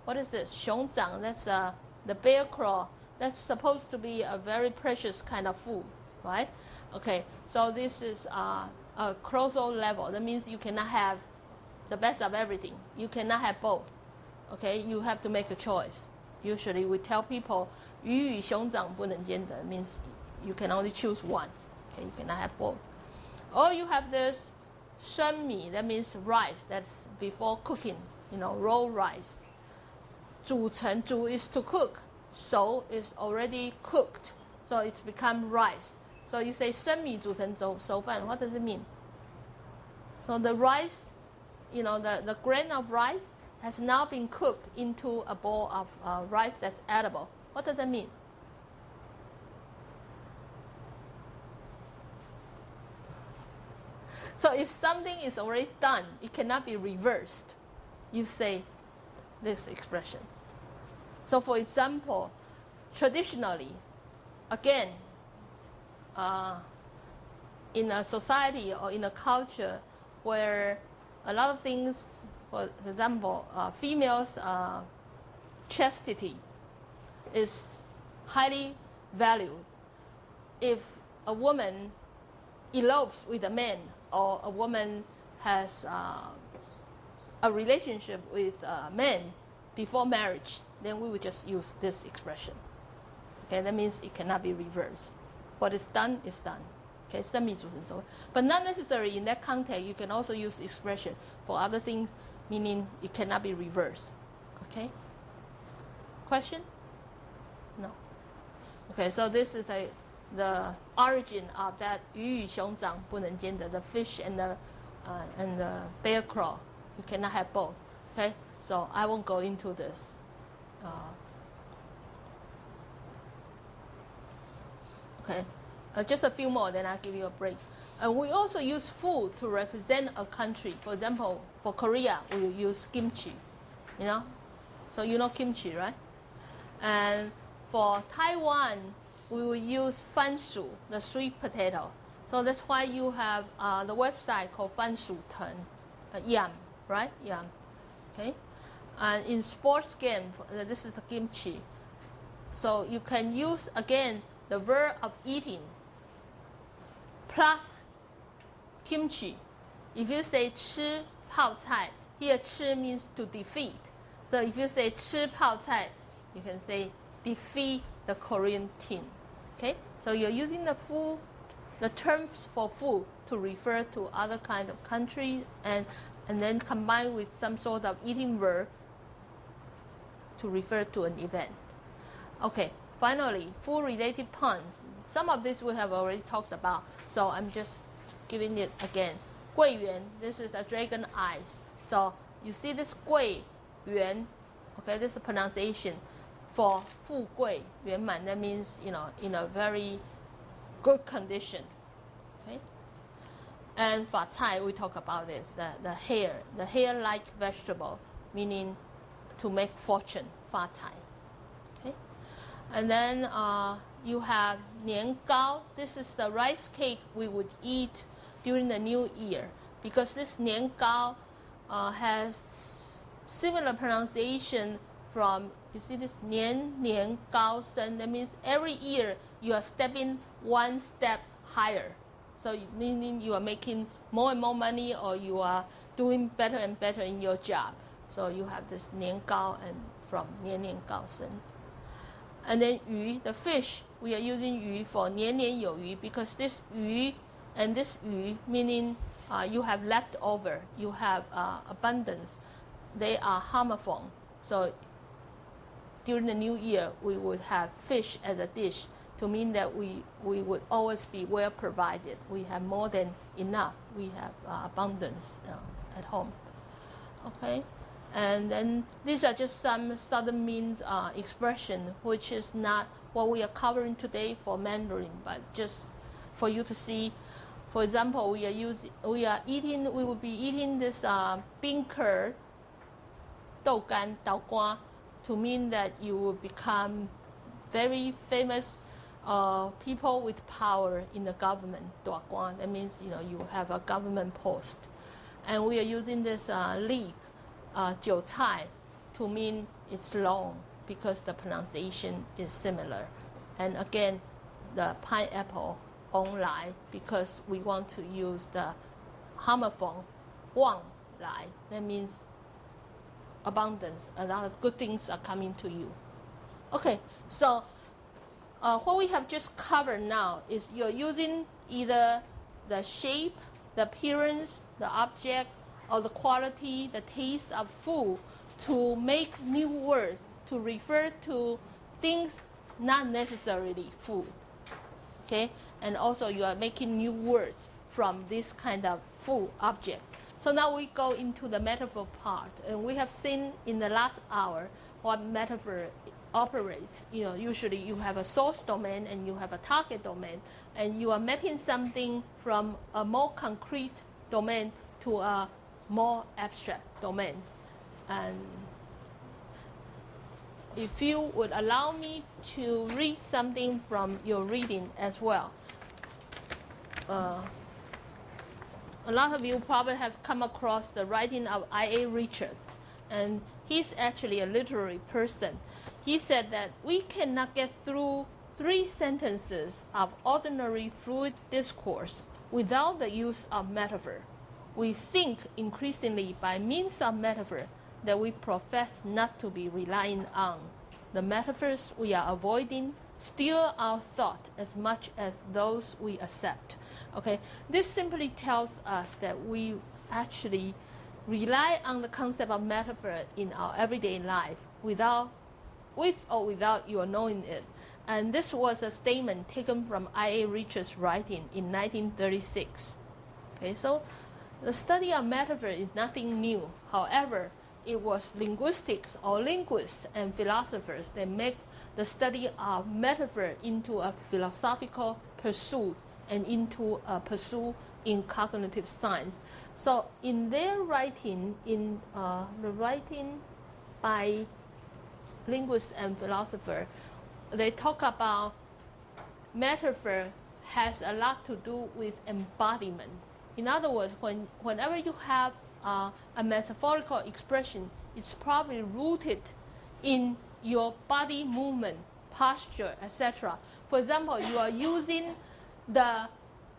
what is this? 熊掌. That's the bear claw. That's supposed to be a very precious kind of food, right? Okay, so this is a closer level. That means you cannot have the best of everything. You cannot have both. Okay, you have to make a choice. Usually we tell people 鱼与熊掌不能兼得 means you can only choose one. Okay, you cannot have both. Or you have this 生米, that means rice. That's before cooking, raw rice. 煮成, 煮 is to cook. 熟 is already cooked, so it's become rice. So you say 生米煮成熟饭. What does it mean? So the rice, the grain of rice has now been cooked into a bowl of rice that's edible. What does that mean? So if something is already done, it cannot be reversed. You say this expression. So for example, traditionally, again, in a society or in a culture where a lot of things, for example, females' chastity is highly valued. If a woman elopes with a man, or a woman has a relationship with a man before marriage, then we would just use this expression. Okay, that means it cannot be reversed. What is done is done. Okay, 生米煮成熟. But not necessarily in that context. You can also use expression for other things, meaning it cannot be reversed. Okay. Question? No. Okay, so this is the origin of that 鱼与熊掌不能兼得, the fish and the bear claw. You cannot have both. Okay, so I won't go into this. Okay, just a few more, then I'll give you a break. We also use food to represent a country. For example, for Korea, we use kimchi. So you know kimchi, right? And for Taiwan, we will use 番薯, the sweet potato. So that's why you have the website called 番薯藤, yam, right? Yam. Okay. And in sports game, this is the kimchi. So you can use again the verb of eating plus kimchi. If you say 吃泡菜, Here, 吃 means to defeat. So if you say 吃泡菜, you can say defeat the Korean team. Okay? So you're using the terms for food to refer to other kind of countries and then combine with some sort of eating verb to refer to an event. Okay, finally, food-related puns. Some of this we have already talked about, so I'm just giving it again. 桂圆, this is a dragon eyes. So you see this 桂圆, okay, this is a pronunciation for 富贵圆满. That means, you know, in a very good condition. Okay. And 发菜, we talk about this, the hair-like vegetable, meaning to make fortune, 发财. Okay. And then you have 年糕. This is the rice cake we would eat during the New Year, because this 年糕has similar pronunciation from, you see this 年高升. That means every year you are stepping one step higher. So meaning you are making more and more money, or you are doing better and better in your job. So you have this 年高 and from 年高升. And then 鱼, the fish, we are using 鱼 for 年年有余, because this 鱼 and this 鱼 meaning you have leftover, you have abundance. They are homophone. So during the New Year, we would have fish as a dish to mean that we would always be well provided. We have more than enough. We have abundance at home. Okay, and then these are just some Southern means expression, which is not what we are covering today for Mandarin, but just for you to see. For example, we will be eating this bean curd, 豆干, 豆瓜, to mean that you will become very famous people with power in the government. 大官, that means, you know, you have a government post. And we are using this leek, 韭菜, to mean it's long, because the pronunciation is similar. And again, the pineapple, 翁来, because we want to use the homophone, 旺来. That means abundance. A lot of good things are coming to you. Okay, so what we have just covered now is you're using either the shape, the appearance, the object, or the quality, the taste of food to make new words to refer to things not necessarily food. Okay, and also you are making new words from this kind of food object. So now we go into the metaphor part, and we have seen in the last hour what metaphor operates. You know, usually you have a source domain and you have a target domain, and you are mapping something from a more concrete domain to a more abstract domain. And if you would allow me to read something from your reading as well. A lot of you probably have come across the writing of I.A. Richards, and he's actually a literary person. He said that we cannot get through 3 sentences of ordinary fluid discourse without the use of metaphor. We think increasingly by means of metaphor that we profess not to be relying on. The metaphors we are avoiding steal our thought as much as those we accept. Okay, this simply tells us that we actually rely on the concept of metaphor in our everyday life with or without your knowing it. And this was a statement taken from I.A. Richards' writing in 1936. Okay, so the study of metaphor is nothing new. However, it was linguistics or linguists and philosophers that make the study of metaphor into a philosophical pursuit and into a pursuit in cognitive science. So in their writing, in the writing by linguists and philosophers, they talk about metaphor has a lot to do with embodiment. In other words, whenever you have a metaphorical expression, it's probably rooted in your body movement, posture, etc. For example, you are using the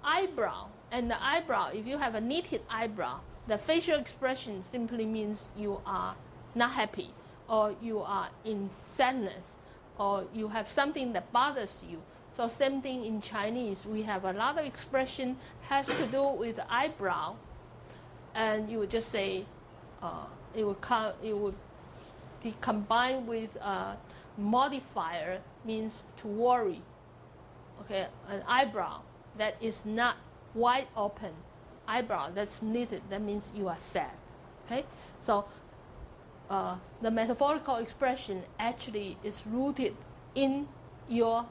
eyebrow, and the eyebrow, if you have a knitted eyebrow, The facial expression simply means you are not happy, or you are in sadness, or you have something that bothers you. So same thing in Chinese. We have a lot of expression has to do with the eyebrow, and you would just say it would be combined with a modifier, means to worry. Okay, an eyebrow that is not wide open, eyebrow that's knitted, that means you are sad. Okay, so the metaphorical expression actually is rooted in your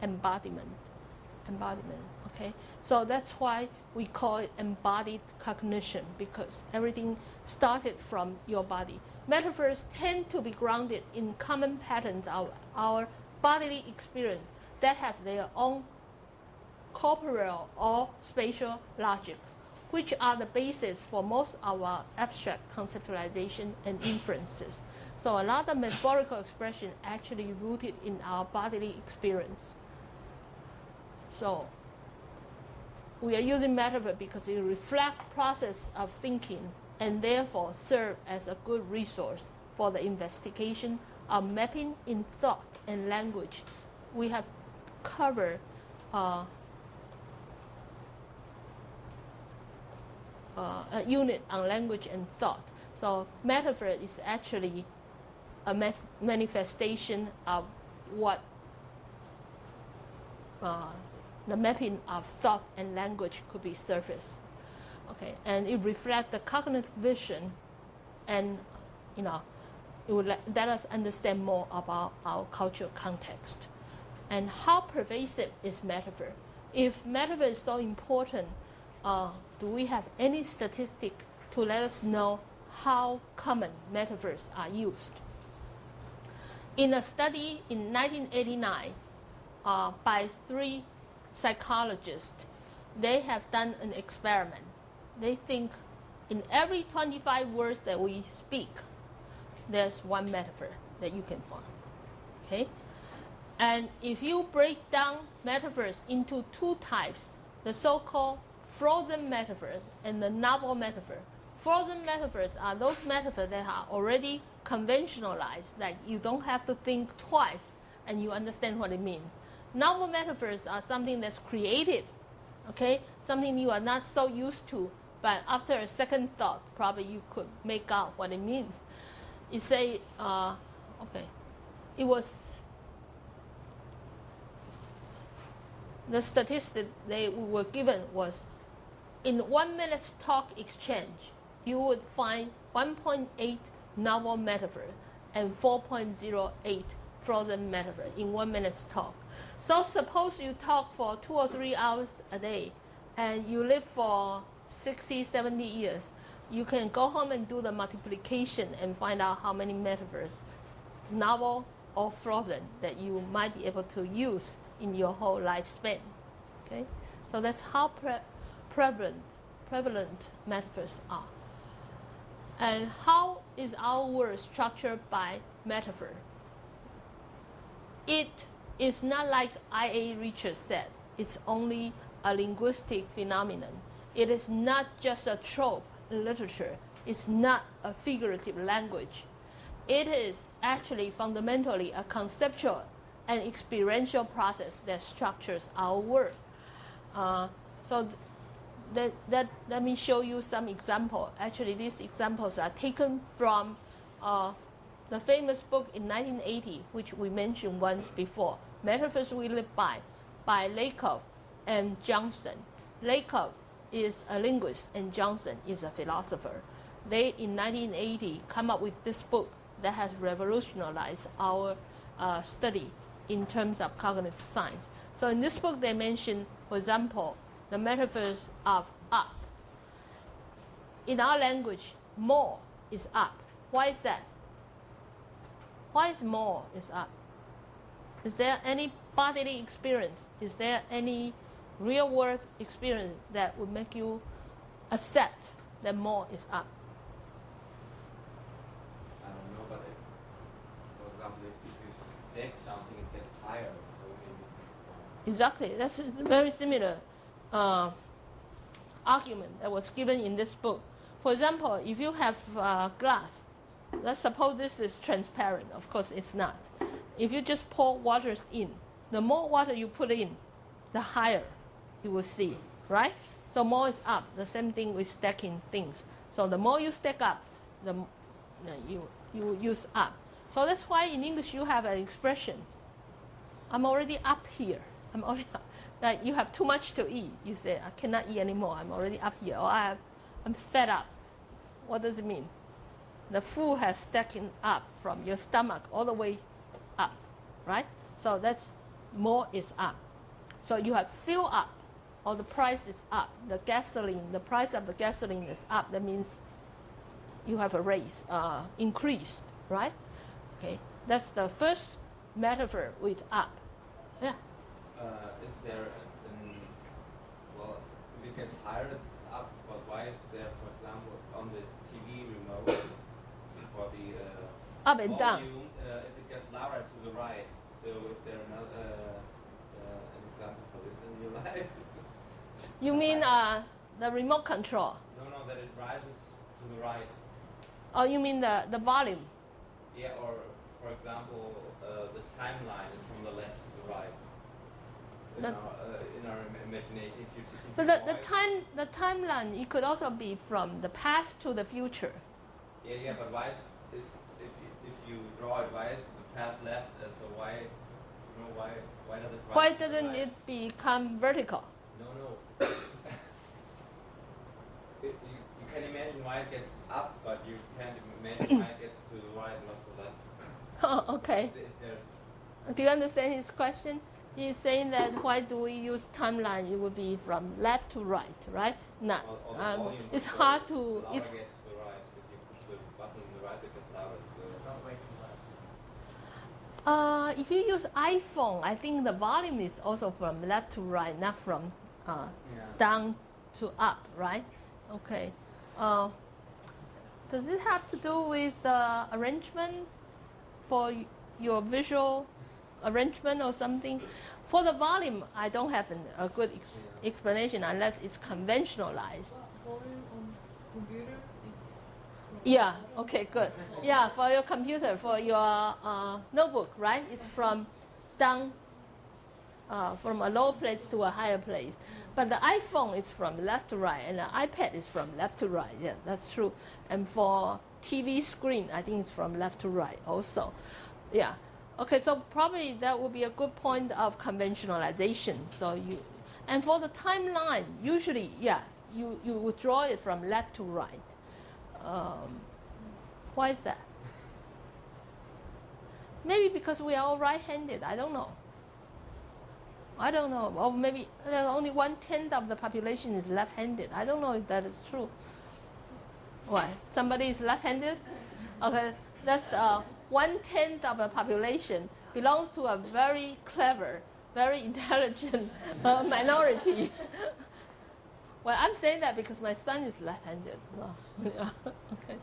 embodiment. Okay, so that's why we call it embodied cognition, because everything started from your body. Metaphors tend to be grounded in common patterns of our bodily experience that have their own corporeal or spatial logic, which are the basis for most of our abstract conceptualization and inferences. So a lot of metaphorical expression actually rooted in our bodily experience. So we are using metaphor because it reflects process of thinking and therefore serve as a good resource for the investigation of mapping in thought and language. We have covered a unit on language and thought. So metaphor is actually a manifestation of what the mapping of thought and language could be surfaced. Okay, and it reflects the cognitive vision, and it would let us understand more about our cultural context. And how pervasive is metaphor? If metaphor is so important, do we have any statistic to let us know how common metaphors are used? In a study in 1989 by 3 psychologists, they have done an experiment. They think in every 25 words that we speak, there's one metaphor that you can find. Okay? And if you break down metaphors into 2 types, the so-called frozen metaphors and the novel metaphor. Frozen metaphors are those metaphors that are already conventionalized, that you don't have to think twice and you understand what it means. Novel metaphors are something that's creative, okay? Something you are not so used to, but after a second thought, probably you could make out what it means. You say, it was, the statistic they were given was, in 1 minute talk exchange, you would find 1.8 novel metaphors and 4.08 frozen metaphors in 1 minute talk. So suppose you talk for 2 or 3 hours a day, and you live for 60, 70 years. You can go home and do the multiplication and find out how many metaphors, novel or frozen, that you might be able to use in your whole lifespan. Okay, so that's how prevalent metaphors are. And how is our word structured by metaphor? It is not like I.A. Richards said, it's only a linguistic phenomenon. It is not just a trope in literature. It's not a figurative language. It is actually fundamentally a conceptual and experiential process that structures our word. Let me show you some examples. Actually, these examples are taken from the famous book in 1980, which we mentioned once before, Metaphors We Live By Lakoff and Johnson. Lakoff is a linguist and Johnson is a philosopher. They, in 1980, come up with this book that has revolutionized our study in terms of cognitive science. So in this book, they mention, for example, the metaphors of up. In our language, more is up. Why is that? Why is more is up? Is there any bodily experience? Is there any real world experience that would make you accept that more is up? I don't know, but for example, if you stick something, it gets higher. So maybe it's Exactly. That's very similar. argument that was given in this book. For example, if you have glass, let's suppose this is transparent. Of course, it's not. If you just pour water in, the more water you put in, the higher you will see, right? So more is up. The same thing with stacking things. So the more you stack up, you use up. So that's why in English you have an expression. I'm already up here. I'm already up. Like you have too much to eat. You say, I cannot eat anymore. I'm already up here. Or I'm fed up. What does it mean? The food has stacking up from your stomach all the way up, right? So that's more is up. So you have fill up, or the price is up. The price of the gasoline is up. That means you have a raise, increase, right? Okay, that's the first metaphor with up. Yeah. Is there well, if it gets higher, it's up, but why is there, for example, on the TV remote for the up and down? Volume, if it gets louder to the right, so is there another an example for this in your life? You mean the remote control? No, that it rises to the right. Oh, you mean the volume? Yeah, or for example, the timeline is from the left to the right. In our imagination, But the timeline, it could also be from the past to the future. Yeah, but why is if you draw it, why is the past left? So why does it? Why doesn't it become vertical? No. You can imagine why it gets up, but you can't imagine why it gets to the right, not to the left. Oh, okay. Do you understand his question? He's saying that why do we use timeline? It would be from left to right, right? No, it's hard to. It's gets to the right. If you push the button on the right, it gets louder. So not way too loud. If you use iPhone, I think the volume is also from left to right, not from down to up, right? Okay. Does it have to do with arrangement for your visual arrangement or something? For the volume, I don't have a good explanation unless it's conventionalized. Volume on computer, Yeah, okay, good. Yeah, for your computer, for your notebook, right? It's from down, from a low place to a higher place. But the iPhone is from left to right, and the iPad is from left to right. Yeah, that's true. And for TV screen, I think it's from left to right also. Yeah. Okay, so probably that would be a good point of conventionalization. And for the timeline, usually, yeah, you would draw it from left to right. Why is that? Maybe because we are all right-handed. I don't know. Or maybe only 1/10 of the population is left-handed. I don't know if that is true. Why? Somebody is left-handed? Okay, that's 1/10 of the population belongs to a very clever, very intelligent minority. Well, I'm saying that because my son is left-handed. Well, yeah, okay.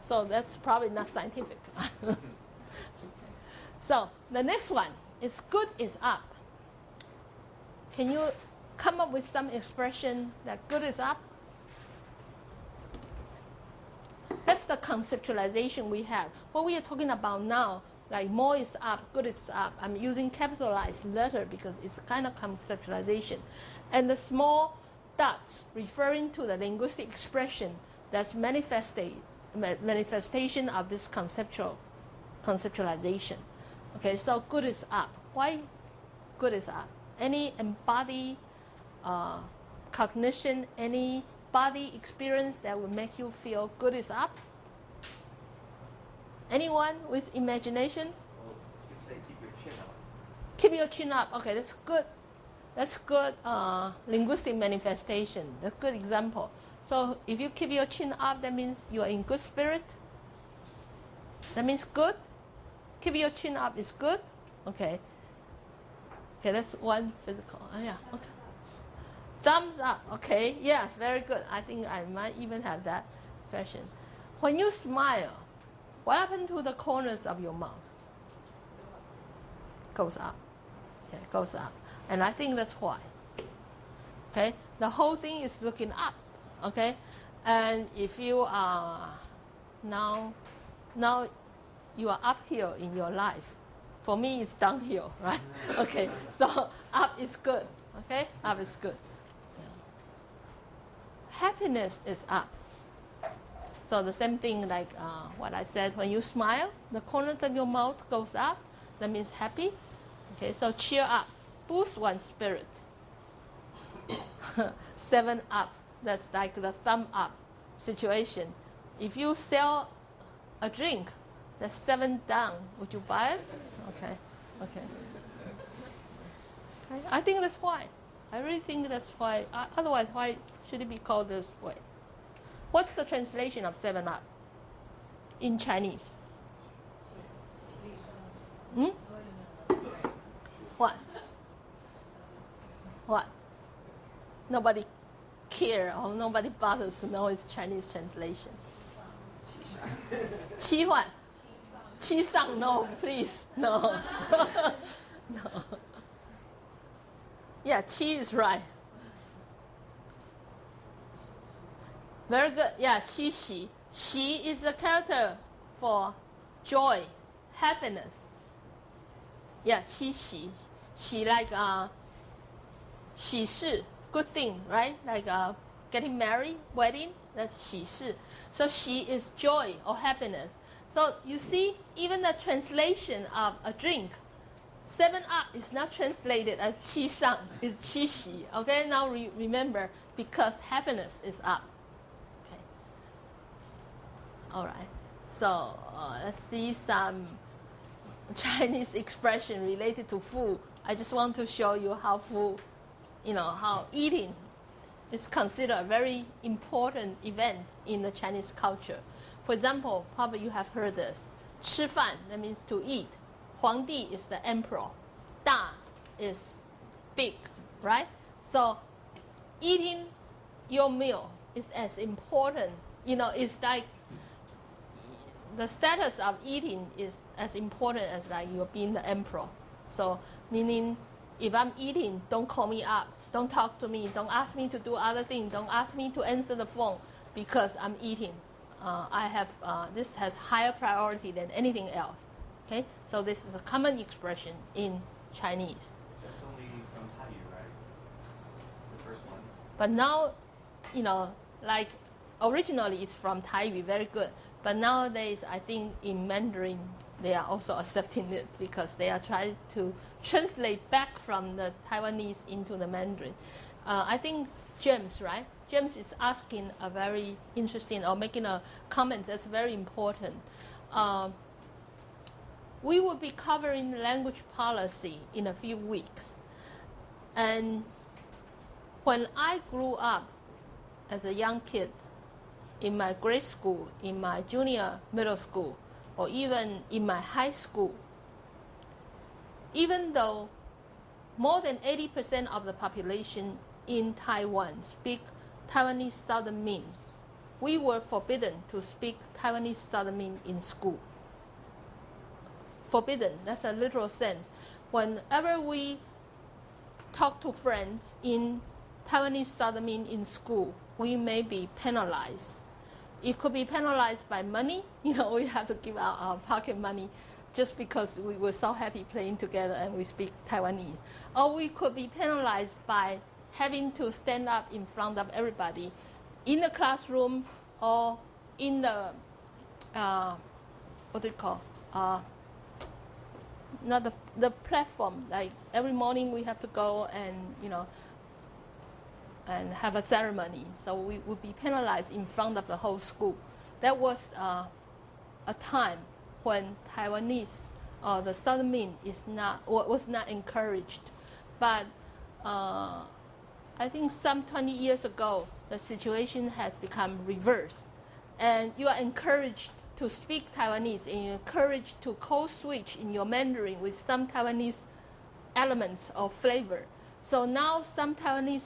So that's probably not scientific. Okay. So the next one is good is up. Can you come up with some expression that good is up? That's the conceptualization we have. What we are talking about now, like more is up, good is up. I'm using capitalized letter because it's kind of conceptualization. And the small dots referring to the linguistic expression that's manifestation of this conceptualization. Okay, so good is up. Why good is up? Any embodied cognition, any body experience that would make you feel good is up? Anyone with imagination? Well, you could say keep your chin up. Keep your chin up. Okay, that's good. That's good linguistic manifestation. That's good example. So if you keep your chin up, that means you are in good spirit. That means good. Keep your chin up is good. Okay. Okay, that's one physical. Yeah. Okay. Thumbs up. Okay. Yes, very good. I think I might even have that question. When you smile, what happened to the corners of your mouth? Goes up. Okay, goes up. And I think that's why. Okay, the whole thing is looking up. Okay, and if you are now you are uphill in your life. For me, it's downhill, right? Okay, so up is good. Okay, up is good. Yeah. Happiness is up. So the same thing like what I said, when you smile, the corners of your mouth goes up. That means happy. Okay, so cheer up. Boost one's spirit. 7 up. That's like the thumb up situation. If you sell a drink, that's 7 down. Would you buy it? Okay. Okay. I think that's why. I really think that's why. Otherwise, why should it be called this way? What's the translation of 7 up in Chinese? Hmm? What? What? Nobody care or nobody bothers to know its Chinese translation. 七换? 七上, no, please, no. No. Yeah, 七 is right. Very good. Yeah, 七喜. Xi is the character for joy, happiness. Yeah, 七喜. Xi like 喜事, good thing, right? Like getting married, wedding, that's 喜事. So xi is joy or happiness. So you see, even the translation of a drink, 7 up is not translated as 七上, it's 七喜. Okay, now remember, because happiness is up. Okay. All right. So let's see some Chinese expression related to food. I just want to show you how food, how eating is considered a very important event in the Chinese culture. For example, probably you have heard this. 吃饭, that means to eat. 皇帝 is the emperor. 大 is big, right? So eating your meal is as important. It's like the status of eating is as important as like you being the emperor. So meaning, if I'm eating, don't call me up, don't talk to me, don't ask me to do other things, don't ask me to answer the phone because I'm eating. This has higher priority than anything else. Okay, so this is a common expression in Chinese. That's only from Thai, right? The first one. But now, like originally it's from Thai, very good. But nowadays, I think in Mandarin, they are also accepting it because they are trying to translate back from the Taiwanese into the Mandarin. I think James, right? James is asking a very interesting or making a comment that's very important. We will be covering language policy in a few weeks. And when I grew up as a young kid, in my grade school, in my junior middle school, or even in my high school, even though more than 80% of the population in Taiwan speak Taiwanese Southern Min, we were forbidden to speak Taiwanese Southern Min in school. Forbidden, that's a literal sense. Whenever we talk to friends in Taiwanese Southern Min in school, we may be penalized. It could be penalized by money. We have to give out our pocket money just because we were so happy playing together and we speak Taiwanese. Or we could be penalized by having to stand up in front of everybody in the classroom or in the, what do you call, not the platform. Like every morning we have to go and, and have a ceremony. So we would be penalized in front of the whole school. That was a time when Taiwanese or the Southern Min was not encouraged. But I think some 20 years ago, the situation has become reversed. And you are encouraged to speak Taiwanese and you're encouraged to code switch in your Mandarin with some Taiwanese elements or flavor. So now some Taiwanese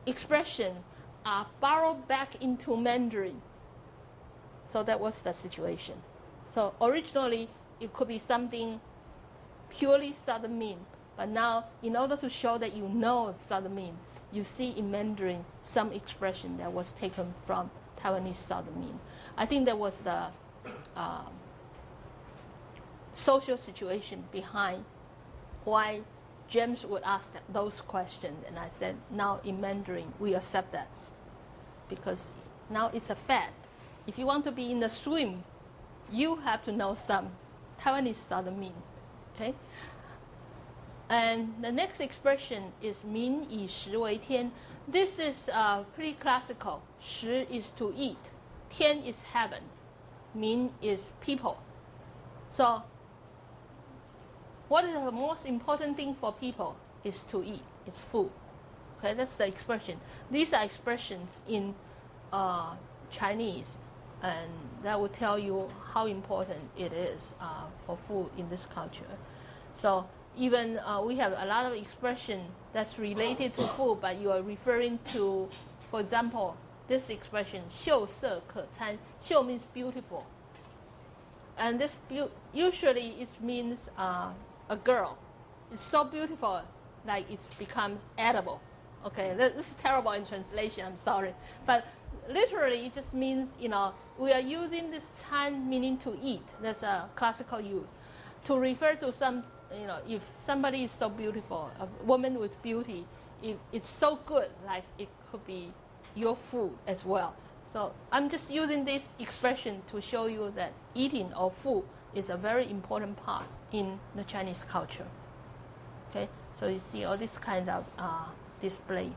expression are borrowed back into Mandarin. So that was the situation. So originally it could be something purely Southern Min, but now in order to show that you know Southern Min, you see in Mandarin some expression that was taken from Taiwanese Southern Min. I think that was the social situation behind why James would ask those questions, and I said, now in Mandarin we accept that because now it's a fact. If you want to be in the swim, you have to know some Taiwanese Southern Min. Okay. And the next expression is 民以食为天. This is pretty classical. 食 is to eat. 天 is heaven. 民 is people. So what is the most important thing for people is to eat. It's food. Okay, that's the expression. These are expressions in Chinese, and that will tell you how important it is for food in this culture. So even we have a lot of expression that's related to food, but you are referring to, for example, this expression 秀色可餐. 秀 means beautiful, and this usually it means a girl. It's so beautiful, like it becomes edible. Okay, this is terrible in translation. I'm sorry, but literally it just means, you know, we are using this time meaning to eat. That's a classical use to refer to some, you know, if somebody is so beautiful, a woman with beauty, it's so good, like it could be your food as well. So I'm just using this expression to show you that eating or food is a very important part in the Chinese culture. Okay, so you see all this kind of display.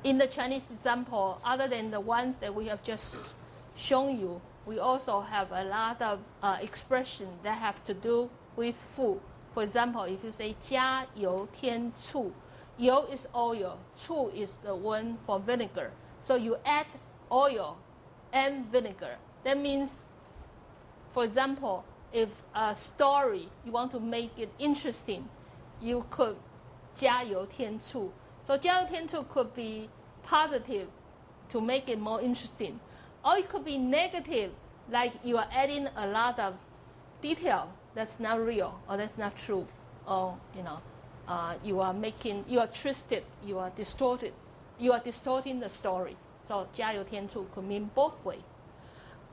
In the Chinese example, other than the ones that we have just shown you, we also have a lot of expressions that have to do with food. For example, if you say 加油添醋, 油 is oil, 醋 is the one for vinegar. So you add oil and vinegar. That means, for example, if a story, you want to make it interesting, you could 加油添醋. So 加油添醋 could be positive to make it more interesting. Or it could be negative, like you are adding a lot of detail that's not real or that's not true. Or, you know, you are twisted, you are distorted, you are distorting the story. So 加油添醋 could mean both ways.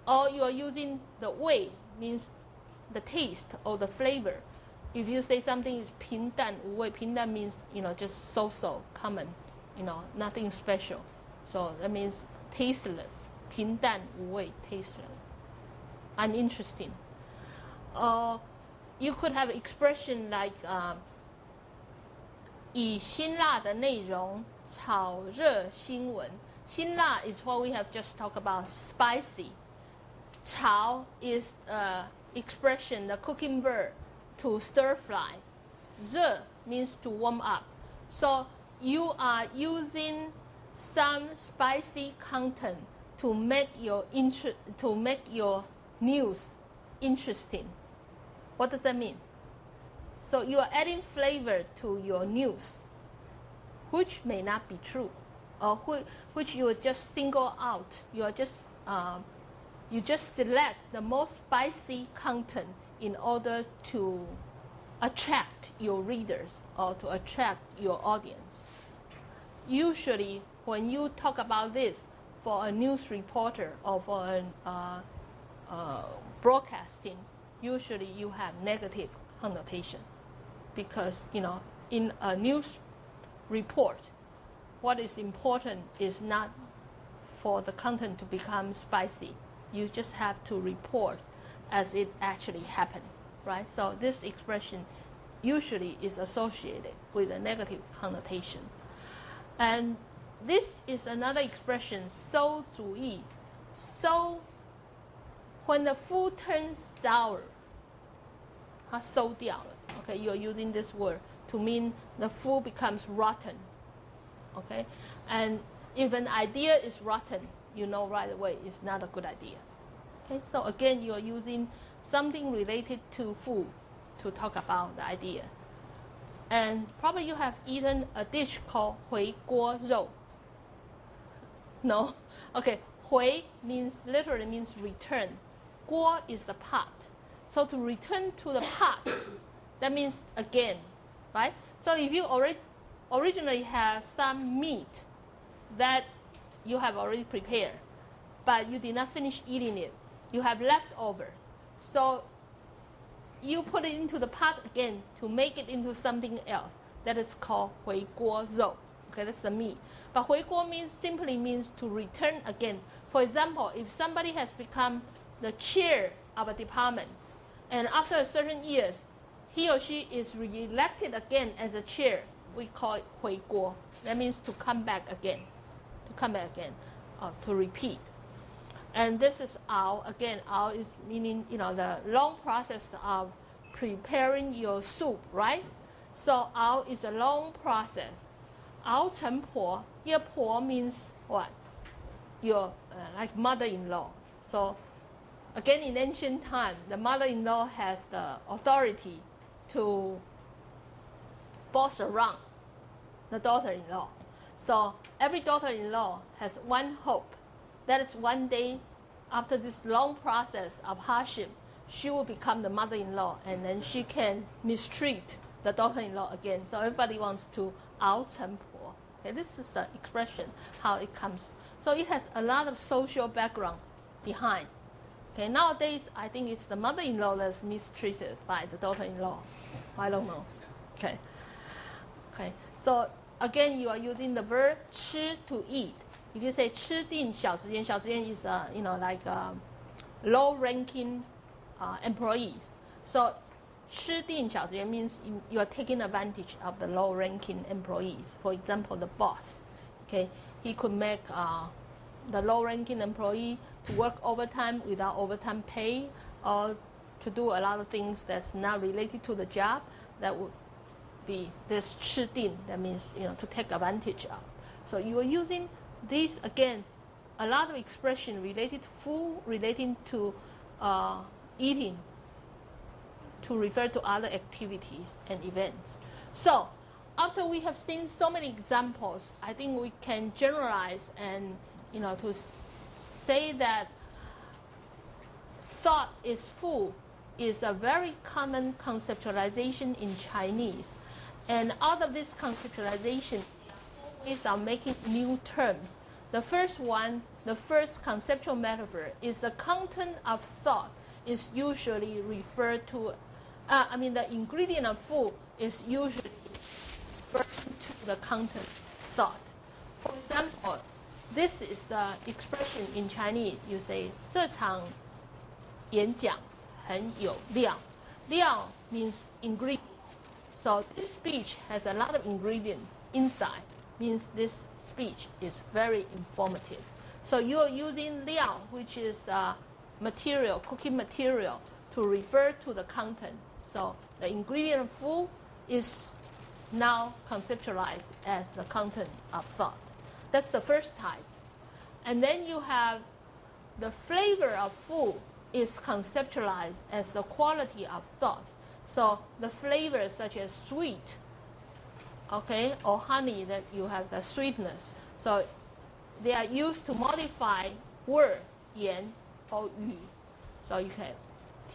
Or you are using the 味 means the taste or the flavor. If you say something is 平淡无味, 平淡 means, you know, just so-so, common, you know, nothing special. So that means tasteless. 平淡无味, tasteless, uninteresting. You could have expression like 以辛辣的内容炒热新闻. 辛辣 is what we have just talked about, spicy. 炒 is expression, the cooking verb to stir fry. 热 means to warm up. So you are using some spicy content to make your news interesting. What does that mean? So you are adding flavor to your news, which may not be true, or which you just single out. You are just you just select the most spicy content in order to attract your readers or to attract your audience. Usually, when you talk about this for a news reporter or for broadcasting, usually you have negative connotation, because, you know, in a news report, what is important is not for the content to become spicy. You just have to report as it actually happened, right? So this expression usually is associated with a negative connotation. And this is another expression, 馊主意. So when the food turns sour, 它馊掉了. Okay, you're using this word to mean the food becomes rotten. Okay, and if an idea is rotten, you know right away it's not a good idea. Okay, so again, you're using something related to food to talk about the idea. And probably you have eaten a dish called 回锅肉. No? Okay, 回 means, literally means return. 锅 is the pot. So to return to the pot, that means, again, right? So if you originally have some meat that you have already prepared, but you did not finish eating it, you have leftover. So you put it into the pot again to make it into something else. That is called 回锅肉. Okay, that's the meat. But 回锅simply means to return again. For example, if somebody has become the chair of a department, and after a certain years, he or she is re-elected again as a chair, we call it 回锅. That means to come back again, to repeat. And this is ao. Again, ao is meaning, the long process of preparing your soup, right? So ao is a long process. Ao chen po. Here po means what? Your like mother-in-law. So again, in ancient time, the mother-in-law has the authority to boss around the daughter-in-law. So every daughter-in-law has one hope. That is one day, after this long process of hardship, she will become the mother-in-law, and then she can mistreat the daughter-in-law again. So everybody wants to 熬成婆. Okay, this is the expression, how it comes. So it has a lot of social background behind. Okay, nowadays, I think it's the mother-in-law that's mistreated by the daughter-in-law. I don't know. Okay. So again, you are using the verb 吃 to eat. If you say 吃定小职员, 小职员 is like low-ranking employees. So 吃定小职员 means you are taking advantage of the low-ranking employees. For example, the boss. Okay, he could make the low-ranking employee to work overtime without overtime pay, or to do a lot of things that's not related to the job. That would be this 吃定. That means to take advantage of. So you are using this again, a lot of expression related to food, relating to eating, to refer to other activities and events. So after we have seen so many examples, I think we can generalize and to say that thought is food is a very common conceptualization in Chinese. And out of this conceptualization, ways of making new terms. The first one, the first conceptual metaphor, is the content of thought is usually referred to, the ingredient of food is usually referring to the content of thought. For example, this is the expression in Chinese. You say 这场演讲很有料. 料 means ingredient. So this speech has a lot of ingredients inside. Means this speech is very informative. So you are using 料, which is material, cooking material, to refer to the content. So the ingredient of food is now conceptualized as the content of thought. That's the first type. And then you have the flavor of food is conceptualized as the quality of thought. So the flavors such as sweet, okay, or honey, that you have the sweetness. So they are used to modify word, 言 or 语. So you have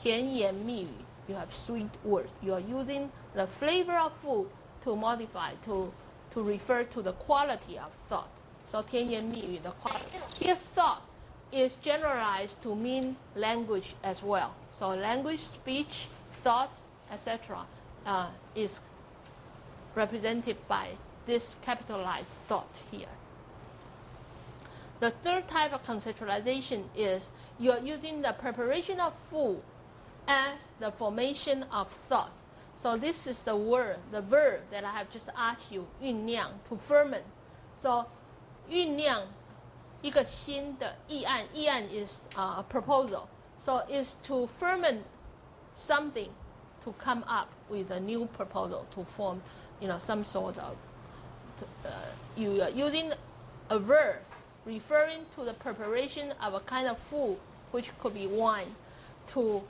甜言蜜语, you have sweet words. You are using the flavor of food to modify, to refer to the quality of thought. So 甜言蜜语, the quality. Here thought is generalized to mean language as well. So language, speech, thought, etc. Is represented by this capitalized thought here. The third type of conceptualization is you are using the preparation of food as the formation of thought. So this is the word, the verb that I have just asked you, 酝酿, to ferment. So 酝酿一个新的议案, 议案 is a proposal. So it's to ferment something to come up with a new proposal, to form some sort of, you are using a verb referring to the preparation of a kind of food, which could be wine, to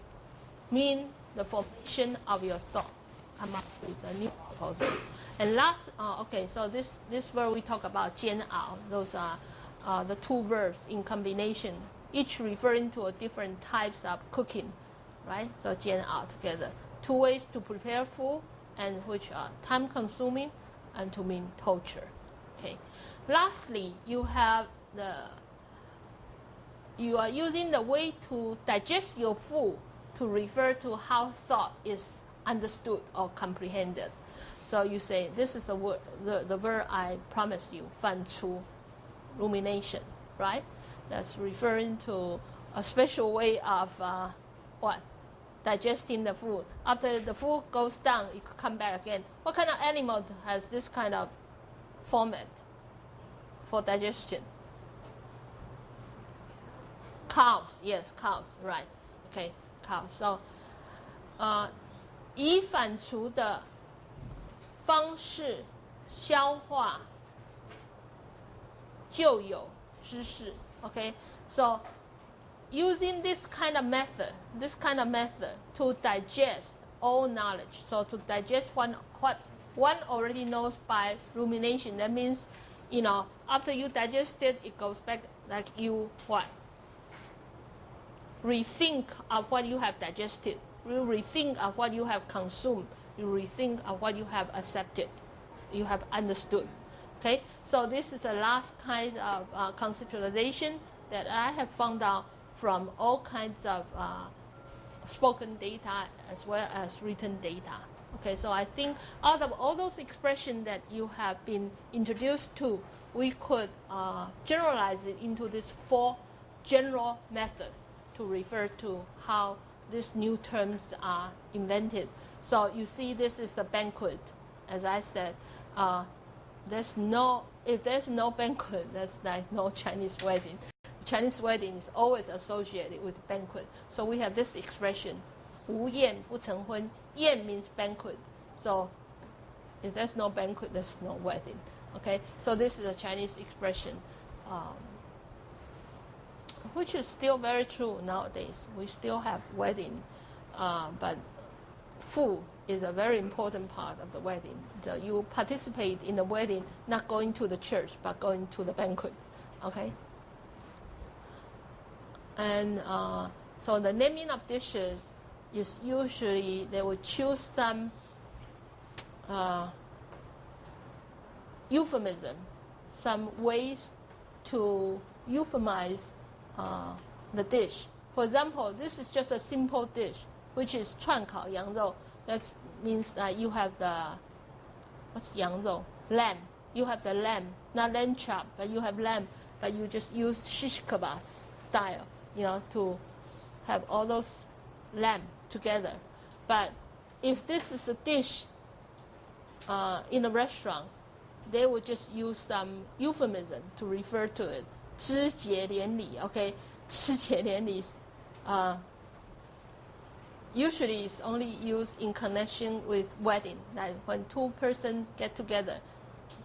mean the formation of your thought, come up with a new proposal. And last, okay, so this verb we talk about 煎熬. Those are the two verbs in combination, each referring to a different types of cooking, right? So 煎熬 together. Two ways to prepare food, and which are time consuming and to mean torture. Okay. Lastly, you are using the way to digest your food to refer to how thought is understood or comprehended. So you say, this is the word, the verb I promised you, 反刍, rumination, right? That's referring to a special way of what? Digesting the food. After the food goes down, it could come back again. What kind of animal has this kind of format for digestion? Cows, yes, cows, right. Okay, cows. So, 以反刍的方式消化旧有知识. Okay, so using this kind of method to digest all knowledge. So to digest what one already knows by rumination. That means, after you digest it, it goes back like you what? Rethink of what you have digested. You rethink of what you have consumed. You rethink of what you have accepted. You have understood. Okay, so this is the last kind of conceptualization that I have found out from all kinds of spoken data as well as written data. Okay, so I think out of all those expressions that you have been introduced to, we could generalize it into these 4 general methods to refer to how these new terms are invented. So you see, this is a banquet. As I said, if there's no banquet, there's like no Chinese wedding. Chinese wedding is always associated with banquet. So we have this expression, 无宴不成婚. Yan means banquet. So if there's no banquet, there's no wedding. Okay, so this is a Chinese expression, which is still very true nowadays. We still have wedding, but food is a very important part of the wedding. So you participate in the wedding, not going to the church, but going to the banquet. Okay. And so the naming of dishes is usually they will choose some euphemism, some ways to euphemize the dish. For example, this is just a simple dish, which is 串烤羊肉. That means that you have the, what's 羊肉? Lamb. You have the lamb, not lamb chop, but you have lamb, but you just use shish kebab style, to have all those lamb together. But if this is a dish in a restaurant, they would just use some euphemism to refer to it. 枝节连理, okay? 枝节连理 usually it's only used in connection with wedding, like when 2 persons get together.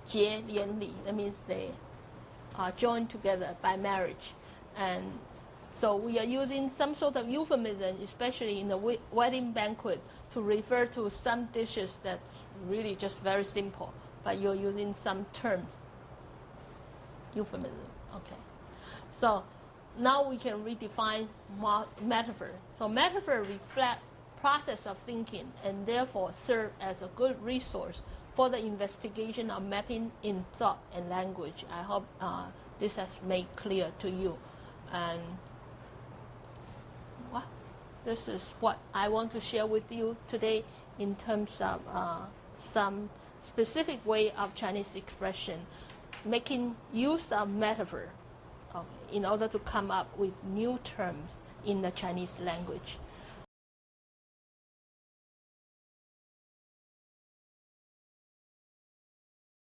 结连理, that means they are joined together by marriage. And so we are using some sort of euphemism, especially in the wedding banquet, to refer to some dishes that's really just very simple, but you're using some terms, euphemism. Okay. So now we can redefine metaphor. So metaphor reflect process of thinking and therefore serve as a good resource for the investigation of mapping in thought and language. I hope this has made clear to you. And this is what I want to share with you today in terms of some specific way of Chinese expression, making use of metaphor in order to come up with new terms in the Chinese language.